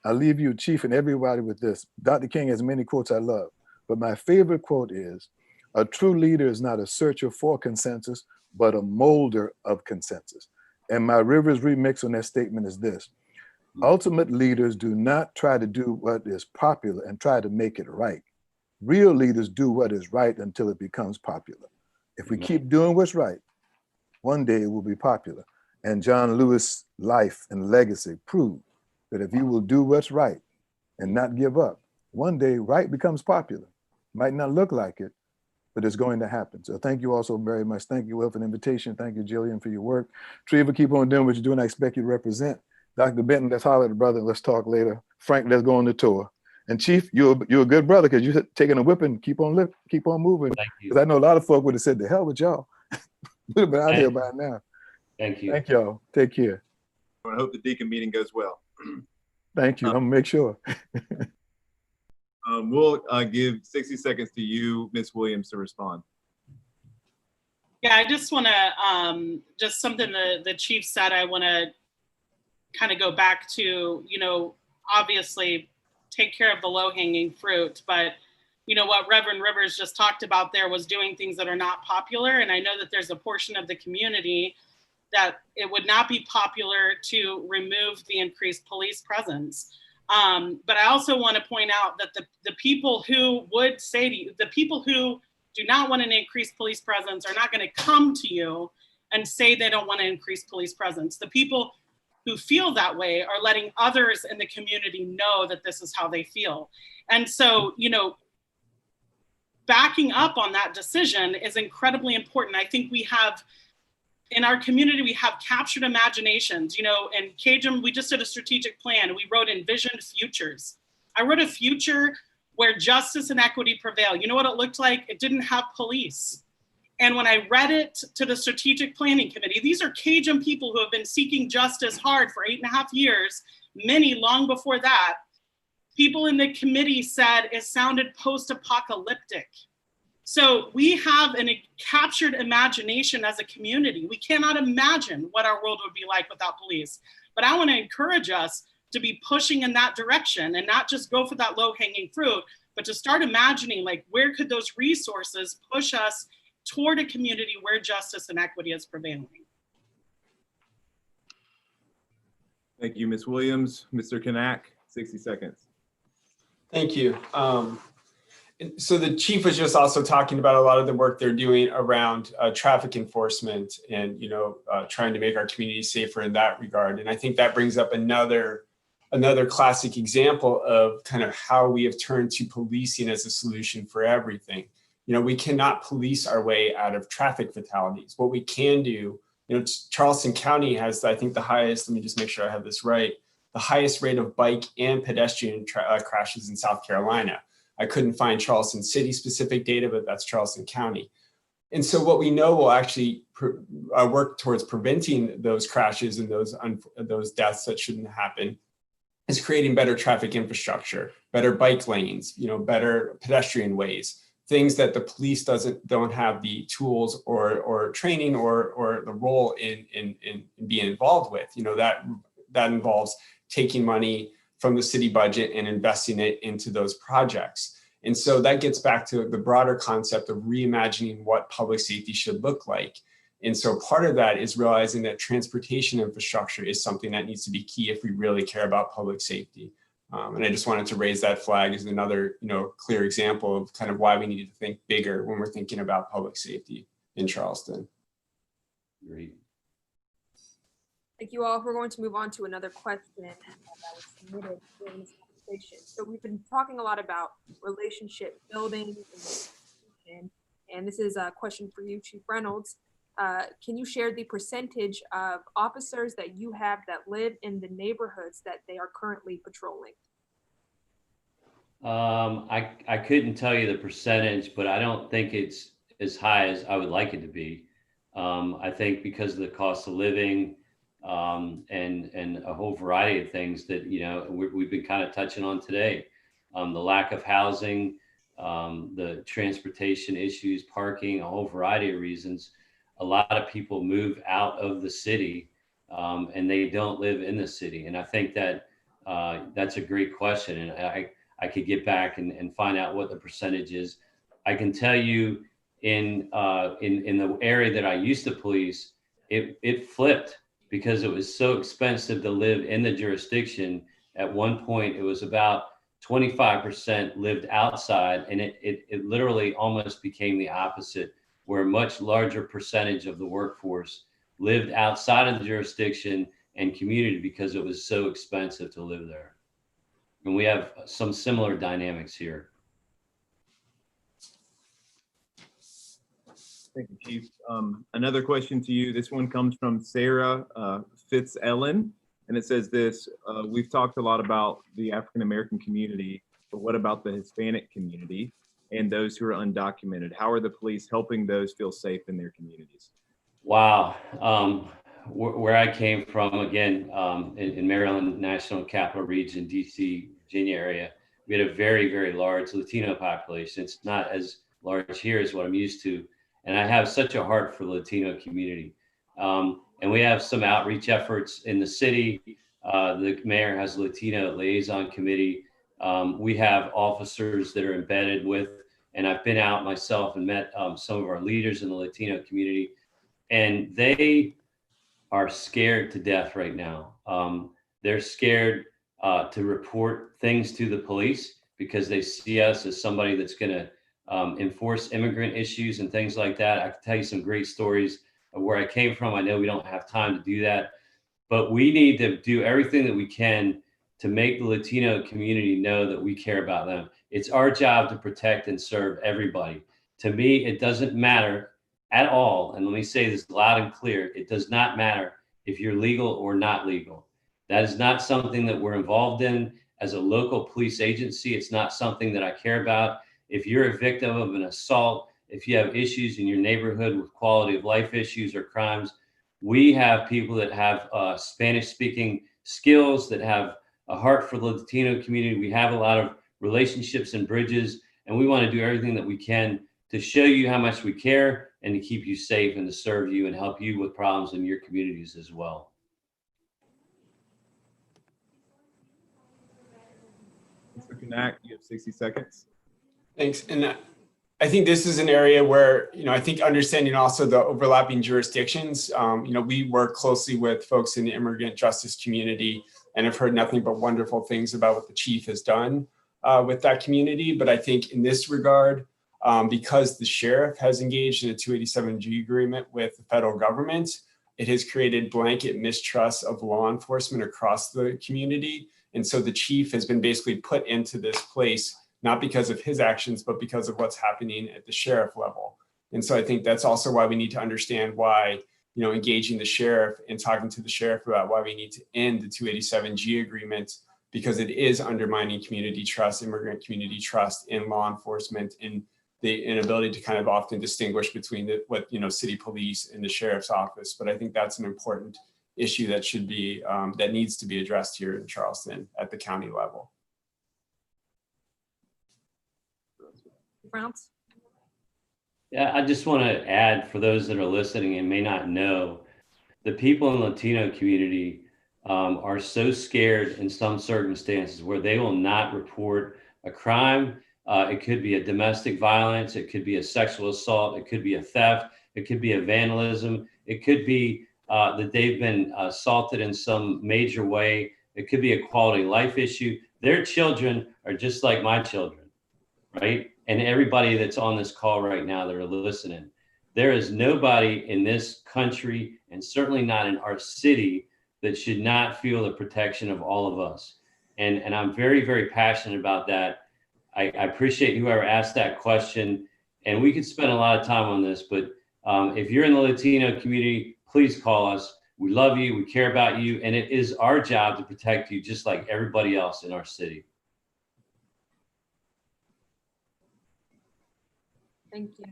Speaker 5: I leave you, Chief, and everybody with this. Dr. King has many quotes I love, but my favorite quote is, a true leader is not a searcher for consensus, but a molder of consensus. And my Rivers remix on that statement is this: ultimate leaders do not try to do what is popular and try to make it right. Real leaders do what is right until it becomes popular. If we keep doing what's right, one day it will be popular. And John Lewis' life and legacy prove that if you will do what's right and not give up, one day right becomes popular. Might not look like it, but it's going to happen. So thank you all so very much. Thank you, Will, for the invitation. Thank you, Jillian, for your work. Treva, keep on doing what you're doing. I expect you to represent. Dr. Benton, let's holler at the brother. Let's talk later. Frank, let's go on the tour. And Chief, you're a good brother, because you're taking a whipping. Keep on moving.
Speaker 6: Thank you.
Speaker 5: Because I know a lot of folk would have said, the hell with y'all. Would have been out here by now.
Speaker 6: Thank you.
Speaker 5: Thank y'all. Take care.
Speaker 1: I hope the deacon meeting goes well.
Speaker 5: Thank you. I'm gonna make sure.
Speaker 1: We'll give 60 seconds to you, Ms. Williams, to respond.
Speaker 3: Yeah, I just want to, just something the chief said, I want to kind of go back to, obviously take care of the low hanging fruit, but what Reverend Rivers just talked about there was doing things that are not popular. And I know that there's a portion of the community that it would not be popular to remove the increased police presence. But I also want to point out that the people who would say to you, the people who do not want an increased police presence are not going to come to you and say they don't want to increase police presence. The people who feel that way are letting others in the community know that this is how they feel. And so, backing up on that decision is incredibly important. I think we have, in our community, we have captured imaginations, and Cajun, we just did a strategic plan. We wrote envisioned futures. I wrote a future where justice and equity prevail. You know what it looked like? It didn't have police. And when I read it to the strategic planning committee, these are Cajun people who have been seeking justice hard for 8.5 years, many long before that. People in the committee said it sounded post-apocalyptic. So we have a captured imagination as a community. We cannot imagine what our world would be like without police. But I want to encourage us to be pushing in that direction and not just go for that low-hanging fruit, but to start imagining, like, where could those resources push us toward a community where justice and equity is prevailing.
Speaker 1: Thank you, Ms. Williams. Mr. Knaack, 60 seconds.
Speaker 7: Thank you. So the chief was just also talking about a lot of the work they're doing around traffic enforcement and, trying to make our community safer in that regard. And I think that brings up another classic example of kind of how we have turned to policing as a solution for everything. We cannot police our way out of traffic fatalities. What we can do, Charleston County has, I think, the highest, let me just make sure I have this right, the highest rate of bike and pedestrian crashes in South Carolina. I couldn't find Charleston City specific data, but that's Charleston County. And so what we know will actually work towards preventing those crashes and those deaths that shouldn't happen is creating better traffic infrastructure, better bike lanes, better pedestrian ways, things that the police don't have the tools or training or the role in being involved with. That involves taking money from the city budget and investing it into those projects. And so that gets back to the broader concept of reimagining what public safety should look like. And so part of that is realizing that transportation infrastructure is something that needs to be key if we really care about public safety. And I just wanted to raise that flag as another, clear example of kind of why we need to think bigger when we're thinking about public safety in Charleston.
Speaker 6: Great.
Speaker 2: Thank you all. We're going to move on to another question that was submitted during this conversation. So we've been talking a lot about relationship building and this is a question for you, Chief Reynolds. Can you share the percentage of officers that you have that live in the neighborhoods that they are currently patrolling?
Speaker 6: I couldn't tell you the percentage, but I don't think it's as high as I would like it to be. I think because of the cost of living, and a whole variety of things that, we've been kind of touching on today. The lack of housing, the transportation issues, parking, a whole variety of reasons. A lot of people move out of the city, and they don't live in the city. And I think that that's a great question. And I could get back and find out what the percentage is. I can tell you in the area that I used to police, it flipped because it was so expensive to live in the jurisdiction. At one point, it was about 25% lived outside, and it literally almost became the opposite, where a much larger percentage of the workforce lived outside of the jurisdiction and community because it was so expensive to live there. And we have some similar dynamics here.
Speaker 1: Thank you, Chief. Another question to you. This one comes from Sarah Fitzellen, and it says this: we've talked a lot about the African-American community, but what about the Hispanic community and those who are undocumented? How are the police helping those feel safe in their communities?
Speaker 6: Wow. Where I came from, again, in Maryland, National Capital Region, DC, Virginia area, we had a very, very large Latino population. It's not as large here as what I'm used to. And I have such a heart for the Latino community. And we have some outreach efforts in the city. The mayor has a Latino liaison committee. We have officers that are embedded with, and I've been out myself and met some of our leaders in the Latino community, and they are scared to death right now. They're scared to report things to the police because they see us as somebody that's going to enforce immigrant issues and things like that. I can tell you some great stories of where I came from. I know we don't have time to do that, but we need to do everything that we can to make the Latino community know that we care about them. It's our job to protect and serve everybody. To me, it doesn't matter at all. And let me say this loud and clear. It does not matter if you're legal or not legal. That is not something that we're involved in as a local police agency. It's not something that I care about. If you're a victim of an assault, if you have issues in your neighborhood with quality of life issues or crimes, we have people that have Spanish speaking skills, that have a heart for the Latino community. We have a lot of relationships and bridges, and we want to do everything that we can to show you how much we care and to keep you safe and to serve you and help you with problems in your communities as well.
Speaker 1: Mr. Knaack, you have 60 seconds.
Speaker 7: Thanks. And I think this is an area where, I think understanding also the overlapping jurisdictions, we work closely with folks in the immigrant justice community, and I've heard nothing but wonderful things about what the chief has done with that community. But I think in this regard, because the sheriff has engaged in a 287G agreement with the federal government, it has created blanket mistrust of law enforcement across the community. And so the chief has been basically put into this place, not because of his actions, but because of what's happening at the sheriff level. And so I think that's also why we need to understand why, engaging the sheriff and talking to the sheriff about why we need to end the 287G agreement, because it is undermining community trust, immigrant community trust in law enforcement, and the inability to kind of often distinguish between what city police and the sheriff's office. But I think that's an important issue that should be, that needs to be addressed here in Charleston at the county level.
Speaker 2: Browns?
Speaker 6: Yeah, I just want to add, for those that are listening and may not know, the people in the Latino community are so scared in some circumstances where they will not report a crime. It could be a domestic violence. It could be a sexual assault. It could be a theft. It could be a vandalism. It could be that they've been assaulted in some major way. It could be a quality of life issue. Their children are just like my children, right? And everybody that's on this call right now that are listening, there is nobody in this country, and certainly not in our city, that should not feel the protection of all of us. And I'm very, very passionate about that. I appreciate whoever asked that question. And we could spend a lot of time on this, but If you're in the Latino community, please call us. We love you. We care about you. And it is our job to protect you just like everybody else in our city.
Speaker 2: Thank you.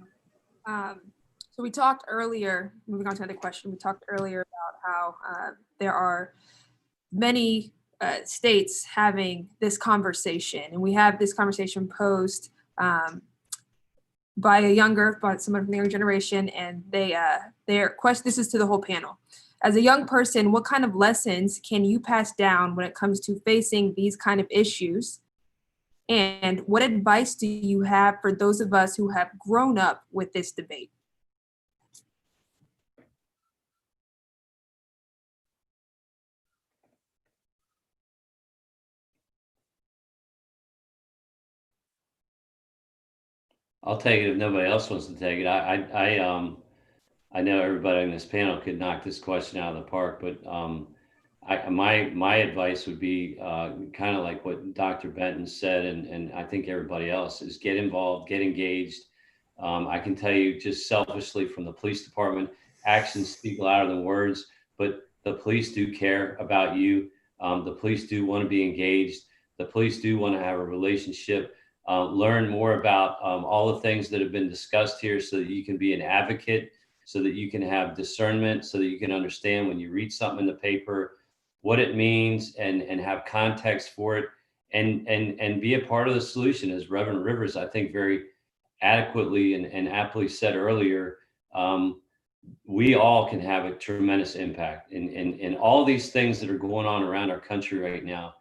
Speaker 2: So we talked earlier, moving on to another question, we talked earlier about how there are many states having this conversation, and we have this conversation posed by someone from the younger generation, and their question, this is to the whole panel. As a young person, what kind of lessons can you pass down when it comes to facing these kind of issues? And what advice do you have for those of us who have grown up with this debate?
Speaker 6: I'll take it if nobody else wants to take it. I know everybody on this panel could knock this question out of the park, but my advice would be kind of like what Dr. Benton said, and I think everybody else is get involved, get engaged. I can tell you just selfishly from the police department, actions speak louder than words, but the police do care about you. The police do want to be engaged. The police do want to have a relationship. Learn more about all the things that have been discussed here so that you can be an advocate, so that you can have discernment, so that you can understand when you read something in the paper, what it means and have context for it and be a part of the solution. As Reverend Rivers, I think very adequately and aptly said earlier, we all can have a tremendous impact in all these things that are going on around our country right now.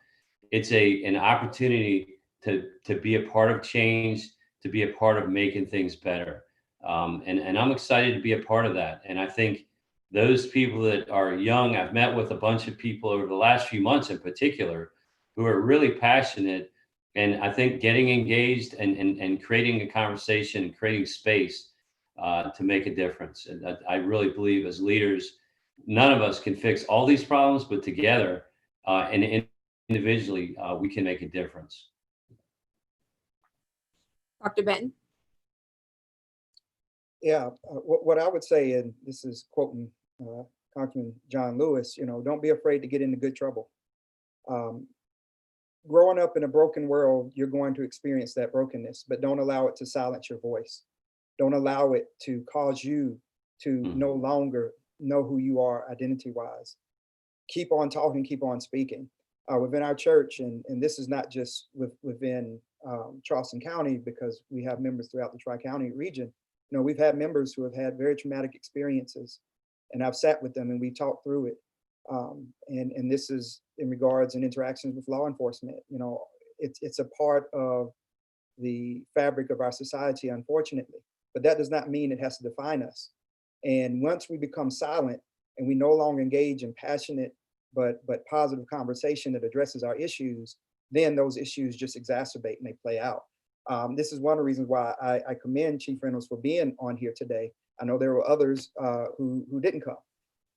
Speaker 6: It's an opportunity to be a part of change, to be a part of making things better. And I'm excited to be a part of that. And I think those people that are young, I've met with a bunch of people over the last few months in particular, who are really passionate. And I think getting engaged and creating a conversation, creating space to make a difference. And I really believe as leaders, none of us can fix all these problems, but together and individually, we can make a difference.
Speaker 2: Dr. Benton?
Speaker 4: Yeah, what I would say, and this is quoting Congressman John Lewis, don't be afraid to get into good trouble. Growing up in a broken world, you're going to experience that brokenness, but don't allow it to silence your voice. Don't allow it to cause you to no longer know who you are identity-wise. Keep on talking, keep on speaking. Within our church, and this is not just within Charleston County, because we have members throughout the Tri-County region. We've had members who have had very traumatic experiences, and I've sat with them and we talked through it. And this is in regards and interactions with law enforcement. It's a part of the fabric of our society, unfortunately, but that does not mean it has to define us. And once we become silent and we no longer engage in passionate but positive conversation that addresses our issues, then those issues just exacerbate and they play out. This is one of the reasons why I commend Chief Reynolds for being on here today. I know there were others who didn't come,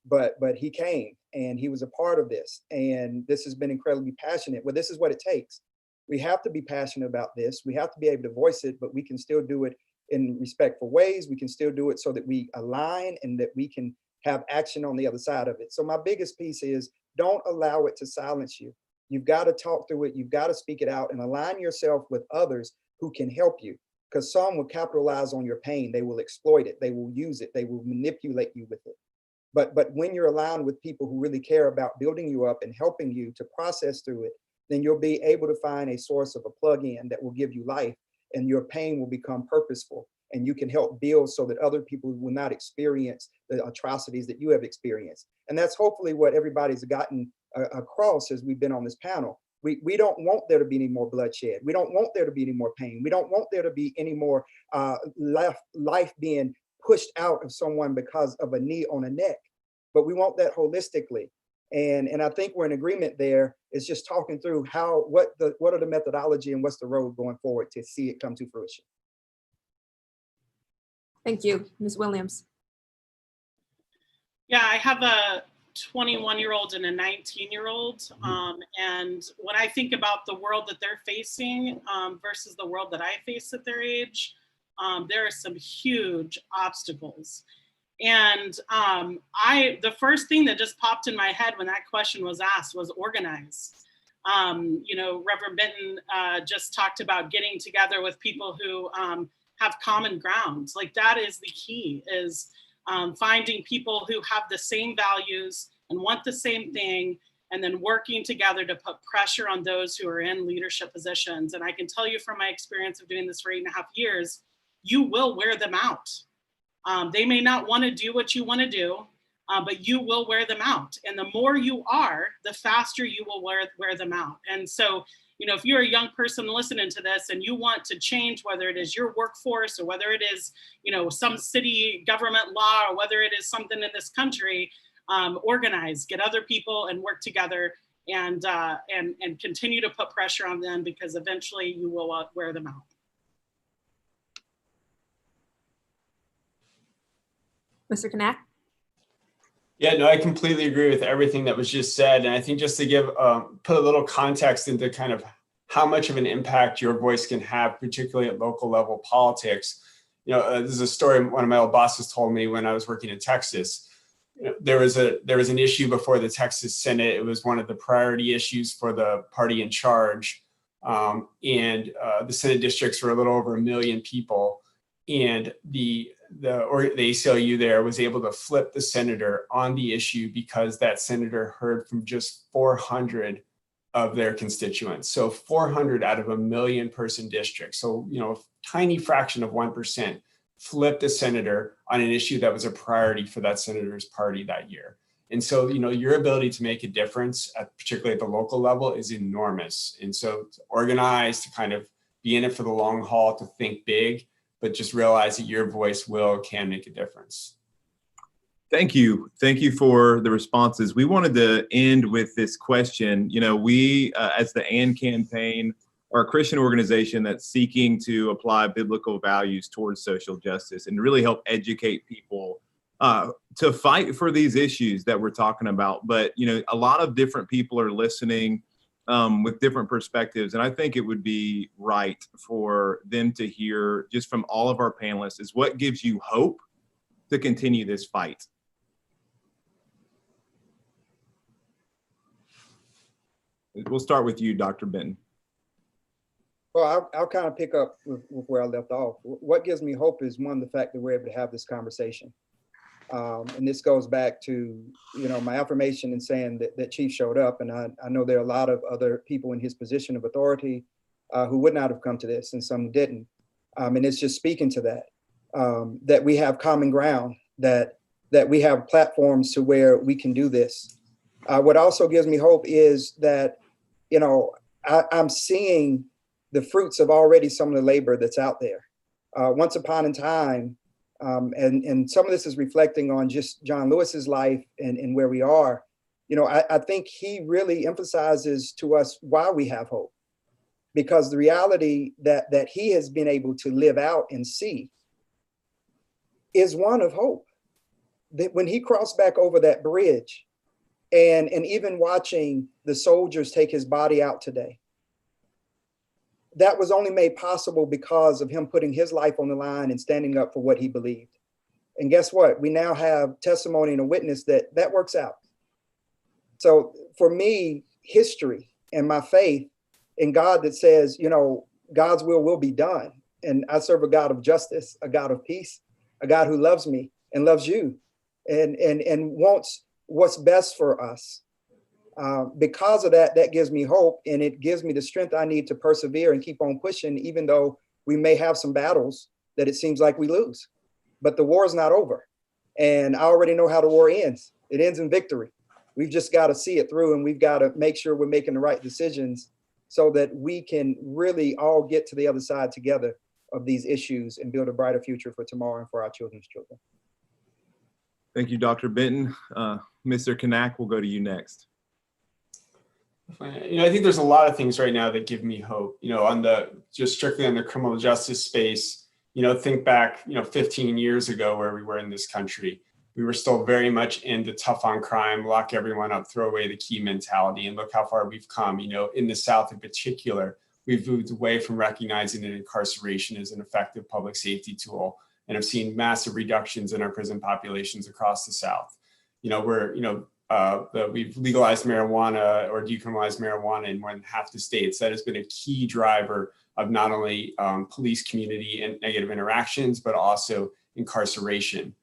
Speaker 4: but he came and he was a part of this. And this has been incredibly passionate. Well, this is what it takes. We have to be passionate about this. We have to be able to voice it, but we can still do it in respectful ways. We can still do it so that we align and that we can have action on the other side of it. So my biggest piece is don't allow it to silence you. You've got to talk through it. You've got to speak it out and align yourself with others who can help you, because some will capitalize on your pain. They will exploit it. They will use it. They will manipulate you with it. But when you're aligned with people who really care about building you up and helping you to process through it, then you'll be able to find a source of a plug-in that will give you life, and your pain will become purposeful, and you can help build so that other people will not experience the atrocities that you have experienced. And that's hopefully what everybody's gotten across as we've been on this panel. We don't want there to be any more bloodshed. We don't want there to be any more pain. We don't want there to be any more life being pushed out of someone because of a knee on a neck. But we want that holistically. And I think we're in agreement there. It's just talking through what are the methodology and what's the road going forward to see it come to fruition.
Speaker 2: Thank you, Ms. Williams.
Speaker 3: Yeah, I have a 21-year-old and a 19-year-old. And when I think about the world that they're facing versus the world that I face at their age, there are some huge obstacles. And the first thing that just popped in my head when that question was asked was organize. Reverend Benton just talked about getting together with people who have common ground. Like that is the key, is finding people who have the same values and want the same thing, and then working together to put pressure on those who are in leadership positions. And I can tell you from my experience of doing this for 8.5 years, you will wear them out. They may not want to do what you want to do, but you will wear them out. And the more you are, the faster you will wear them out. And so, if you're a young person listening to this and you want to change, whether it is your workforce or whether it is, some city government law or whether it is something in this country, organize, get other people and work together and continue to put pressure on them, because eventually you will wear them out.
Speaker 2: Mr. Knaack?
Speaker 7: Yeah, no, I completely agree with everything that was just said. And I think just to give, put a little context into kind of how much of an impact your voice can have, particularly at local level politics. This is a story one of my old bosses told me when I was working in Texas. There was an issue before the Texas Senate. It was one of the priority issues for the party in charge. And the Senate districts were a little over 1 million people. And the ACLU there was able to flip the senator on the issue because that senator heard from just 400 of their constituents. So 400 out of 1 million person district. So, a tiny fraction of 1% flipped the senator on an issue that was a priority for that senator's party that year. And so, your ability to make a difference, particularly at the local level, is enormous. And so to organize, to kind of be in it for the long haul, to think big, but just realize that your voice can make a difference.
Speaker 1: Thank you. Thank you for the responses. We wanted to end with this question. We, as the AND campaign, are a Christian organization that's seeking to apply biblical values towards social justice and really help educate people to fight for these issues that we're talking about. But, a lot of different people are listening with different perspectives. And I think it would be right for them to hear just from all of our panelists is what gives you hope to continue this fight. We'll start with you, Dr. Benton.
Speaker 4: Well, I'll kind of pick up with where I left off. What gives me hope is, one, the fact that we're able to have this conversation. And this goes back to, my affirmation in saying that Chief showed up. And I know there are a lot of other people in his position of authority who would not have come to this, and some didn't. And it's just speaking to that, that we have common ground, that we have platforms to where we can do this. What also gives me hope is that, I'm seeing the fruits of already some of the labor that's out there. Once upon a time, and some of this is reflecting on just John Lewis's life and where we are. I think he really emphasizes to us why we have hope, because the reality that he has been able to live out and see is one of hope. That when he crossed back over that bridge, and even watching the soldiers take his body out today, that was only made possible because of him putting his life on the line and standing up for what he believed. And guess what? We now have testimony and a witness that works out. So for me, history and my faith in God that says, God's will be done. And I serve a God of justice, a God of peace, a God who loves me and loves you and wants what's best for us. Because of that gives me hope, and it gives me the strength I need to persevere and keep on pushing, even though we may have some battles that it seems like we lose. But the war is not over. And I already know how the war ends. It ends in victory. We've just got to see it through, and we've got to make sure we're making the right decisions so that we can really all get to the other side together of these issues and build a brighter future for tomorrow and for our children's children.
Speaker 1: Thank you, Dr. Benton. Mr. Knaack, we'll go to you next.
Speaker 7: I think there's a lot of things right now that give me hope, just strictly on the criminal justice space. Think back, 15 years ago where we were in this country. We were still very much into tough on crime, lock everyone up, throw away the key mentality. And look how far we've come, in the South in particular. We've moved away from recognizing that incarceration as an effective public safety tool. and have seen massive reductions in our prison populations across the South. We've legalized marijuana or decriminalized marijuana in more than half the states. That has been a key driver of not only police community and negative interactions, but also incarceration.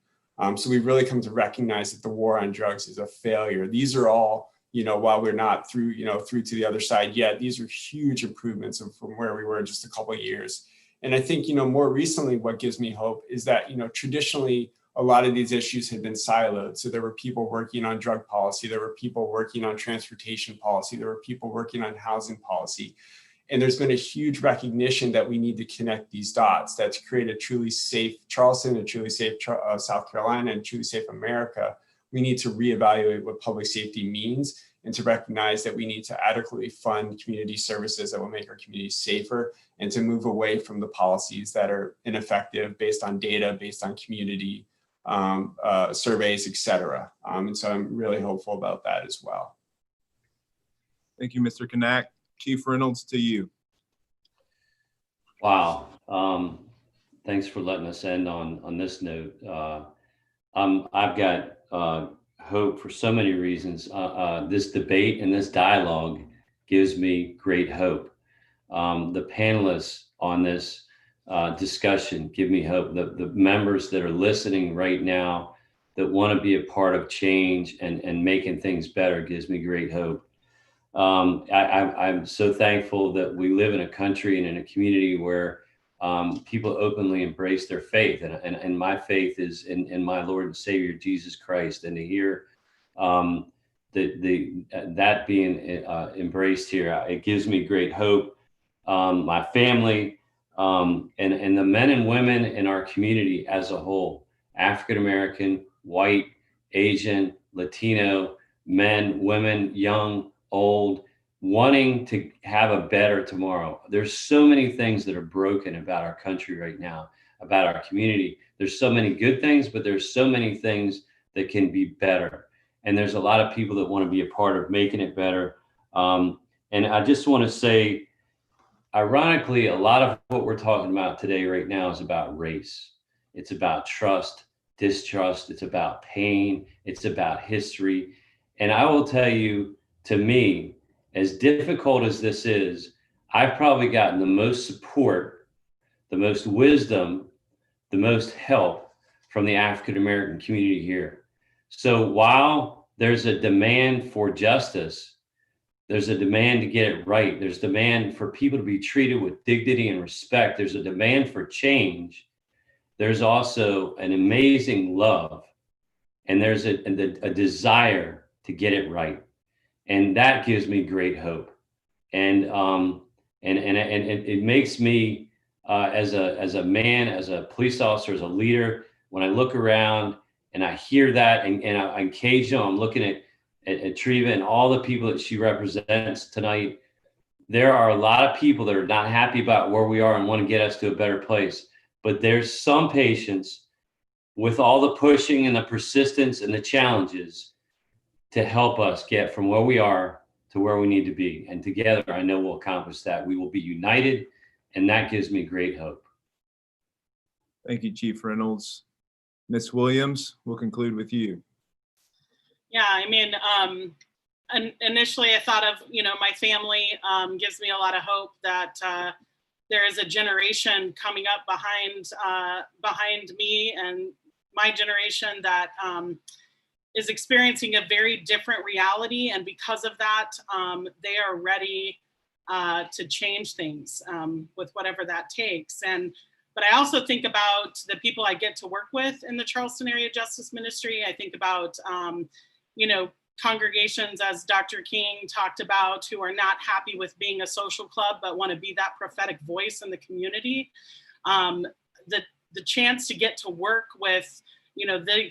Speaker 7: So we've really come to recognize that the war on drugs is a failure. These are all, while we're not through to the other side yet, these are huge improvements from where we were just a couple of years. And I think, more recently, what gives me hope is that, traditionally, a lot of these issues had been siloed. So there were people working on drug policy, there were people working on transportation policy, there were people working on housing policy. And there's been a huge recognition that we need to connect these dots, that to create a truly safe Charleston, a truly safe South Carolina, and truly safe America, we need to reevaluate what public safety means and to recognize that we need to adequately fund community services that will make our communities safer, and to move away from the policies that are ineffective based on data, based on community surveys, et cetera. And so I'm really hopeful about that as well.
Speaker 1: Thank you, Mr. Knaack. Chief Reynolds, to you.
Speaker 6: Wow. Thanks for letting us end on this note. I've got hope for so many reasons. This debate and this dialogue gives me great hope. The panelists on this discussion give me hope. The members that are listening right now that want to be a part of change and making things better gives me great hope. I'm so thankful that we live in a country and in a community where people openly embrace their faith, and my faith is in my Lord and Savior Jesus Christ. And to hear that being embraced here, it gives me great hope. My family and the men and women in our community as a whole, African American, white, Asian, Latino, men, women, young, old, wanting to have a better tomorrow. There's so many things that are broken about our country right now, about our community. There's so many good things, but there's so many things that can be better. And there's a lot of people that want to be a part of making it better. And I just want to say, ironically, a lot of what we're talking about today right now is about race. It's about trust, distrust. It's about pain. It's about history. And I will tell you, to me, as difficult as this is, I've probably gotten the most support, the most wisdom, the most help from the African American community here. So while there's a demand for justice, there's a demand to get it right. There's demand for people to be treated with dignity and respect. There's a demand for change. There's also an amazing love, and there's a desire to get it right. And that gives me great hope. And it makes me, as a man, as a police officer, as a leader, when I look around and I hear that, and I engage them, I'm looking at Treva and all the people that she represents tonight. There are a lot of people that are not happy about where we are and want to get us to a better place. But there's some patience with all the pushing and the persistence and the challenges to help us get from where we are to where we need to be. And together, I know we'll accomplish that. We will be united, and that gives me great hope.
Speaker 1: Thank you, Chief Reynolds. Ms. Williams, we'll conclude with you.
Speaker 3: Yeah, I mean, initially I thought of, my family gives me a lot of hope that there is a generation coming up behind me and my generation that is experiencing a very different reality. And because of that, they are ready to change things with whatever that takes. But I also think about the people I get to work with in the Charleston Area Justice Ministry. I think about, congregations, as Dr. King talked about, who are not happy with being a social club, but want to be that prophetic voice in the community. The chance to get to work with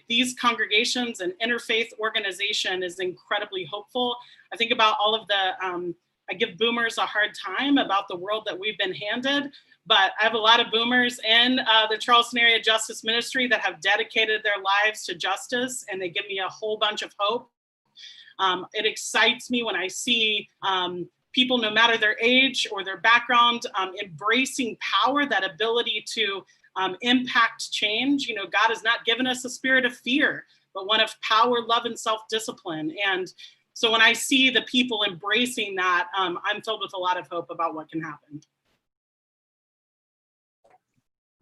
Speaker 3: these congregations and interfaith organization is incredibly hopeful. I think about all of I give boomers a hard time about the world that we've been handed, but I have a lot of boomers in the Charleston Area Justice Ministry that have dedicated their lives to justice, and they give me a whole bunch of hope. It excites me when I see people, no matter their age or their background, embracing power, that ability to impact change. You know, God has not given us a spirit of fear, but one of power, love, and self-discipline. And so when I see the people embracing that, I'm filled with a lot of hope about what can happen.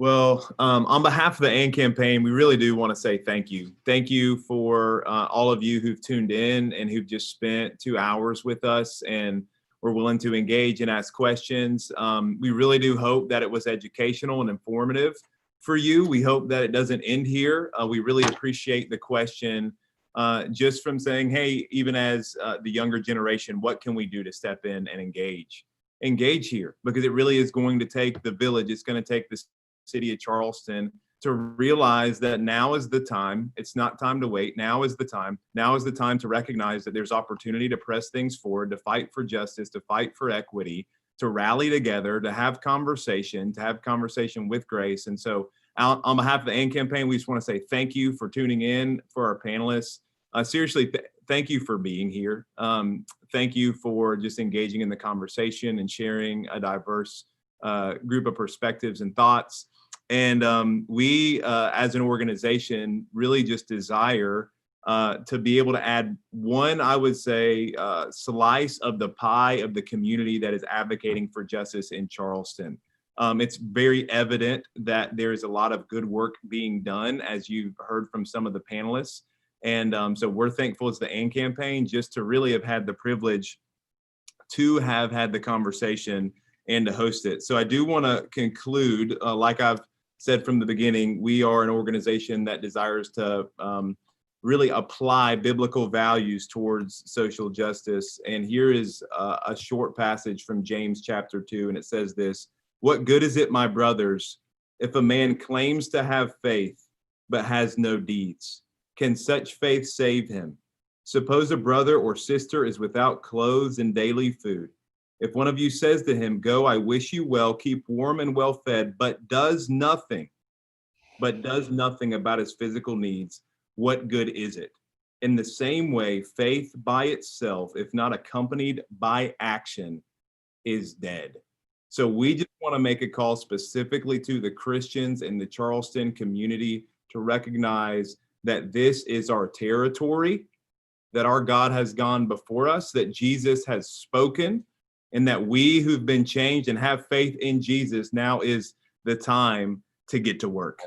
Speaker 1: Well, on behalf of the AND campaign, we really do want to say thank you. Thank you for all of you who've tuned in and who've just spent 2 hours with us and were willing to engage and ask questions. We really do hope that it was educational and informative for you. We hope that it doesn't end here. We really appreciate the question just from saying, hey, even as the younger generation, what can we do to step in and engage here? Because it really is going to take the village. It's going to take the city of Charleston to realize that now is the time. It's not time to wait. Now is the time. Now is the time to recognize that there's opportunity to press things forward, to fight for justice, to fight for equity, to rally together, to have conversation with grace. And so on behalf of the AND campaign, we just want to say thank you for tuning in, for our panelists. Seriously, thank you for being here. Thank you for just engaging in the conversation and sharing a diverse group of perspectives and thoughts. And we, as an organization, really just desire to be able to add one, I would say, slice of the pie of the community that is advocating for justice in Charleston. It's very evident that there is a lot of good work being done, as you've heard from some of the panelists. And so we're thankful as the AND campaign just to really have had the privilege to have had the conversation and to host it. So I do want to conclude, like I've said from the beginning, we are an organization that desires to really apply biblical values towards social justice. And here is a short passage from James chapter 2, and it says this: "What good is it, my brothers, if a man claims to have faith but has no deeds? Can such faith save him? Suppose a brother or sister is without clothes and daily food. If one of you says to him, 'Go, I wish you well, keep warm and well fed,' but does nothing about his physical needs, what good is it? In the same way, faith by itself, if not accompanied by action, is dead." So we just want to make a call specifically to the Christians in the Charleston community to recognize that this is our territory, that our God has gone before us, that Jesus has spoken, and that we who've been changed and have faith in Jesus, now is the time to get to work.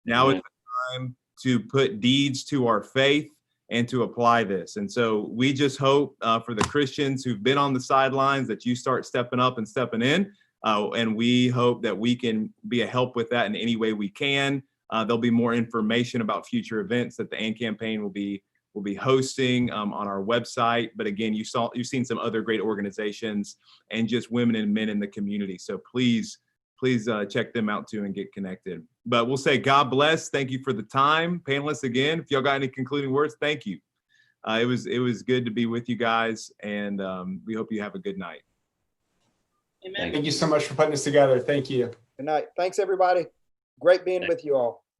Speaker 1: Now is the time to put deeds to our faith and to apply this. And so we just hope for the Christians who've been on the sidelines that you start stepping up and stepping in. And we hope that we can be a help with that in any way we can. There'll be more information about future events that the AND campaign will be hosting on our website. But again, you've seen some other great organizations and just women and men in the community. So please check them out too and get connected. But we'll say God bless. Thank you for the time. Panelists, again, if y'all got any concluding words, thank you. It was good to be with you guys, and we hope you have a good night.
Speaker 3: Amen.
Speaker 7: Thank you so much for putting this together. Thank you.
Speaker 4: Good night. Thanks, everybody. Great being with you all.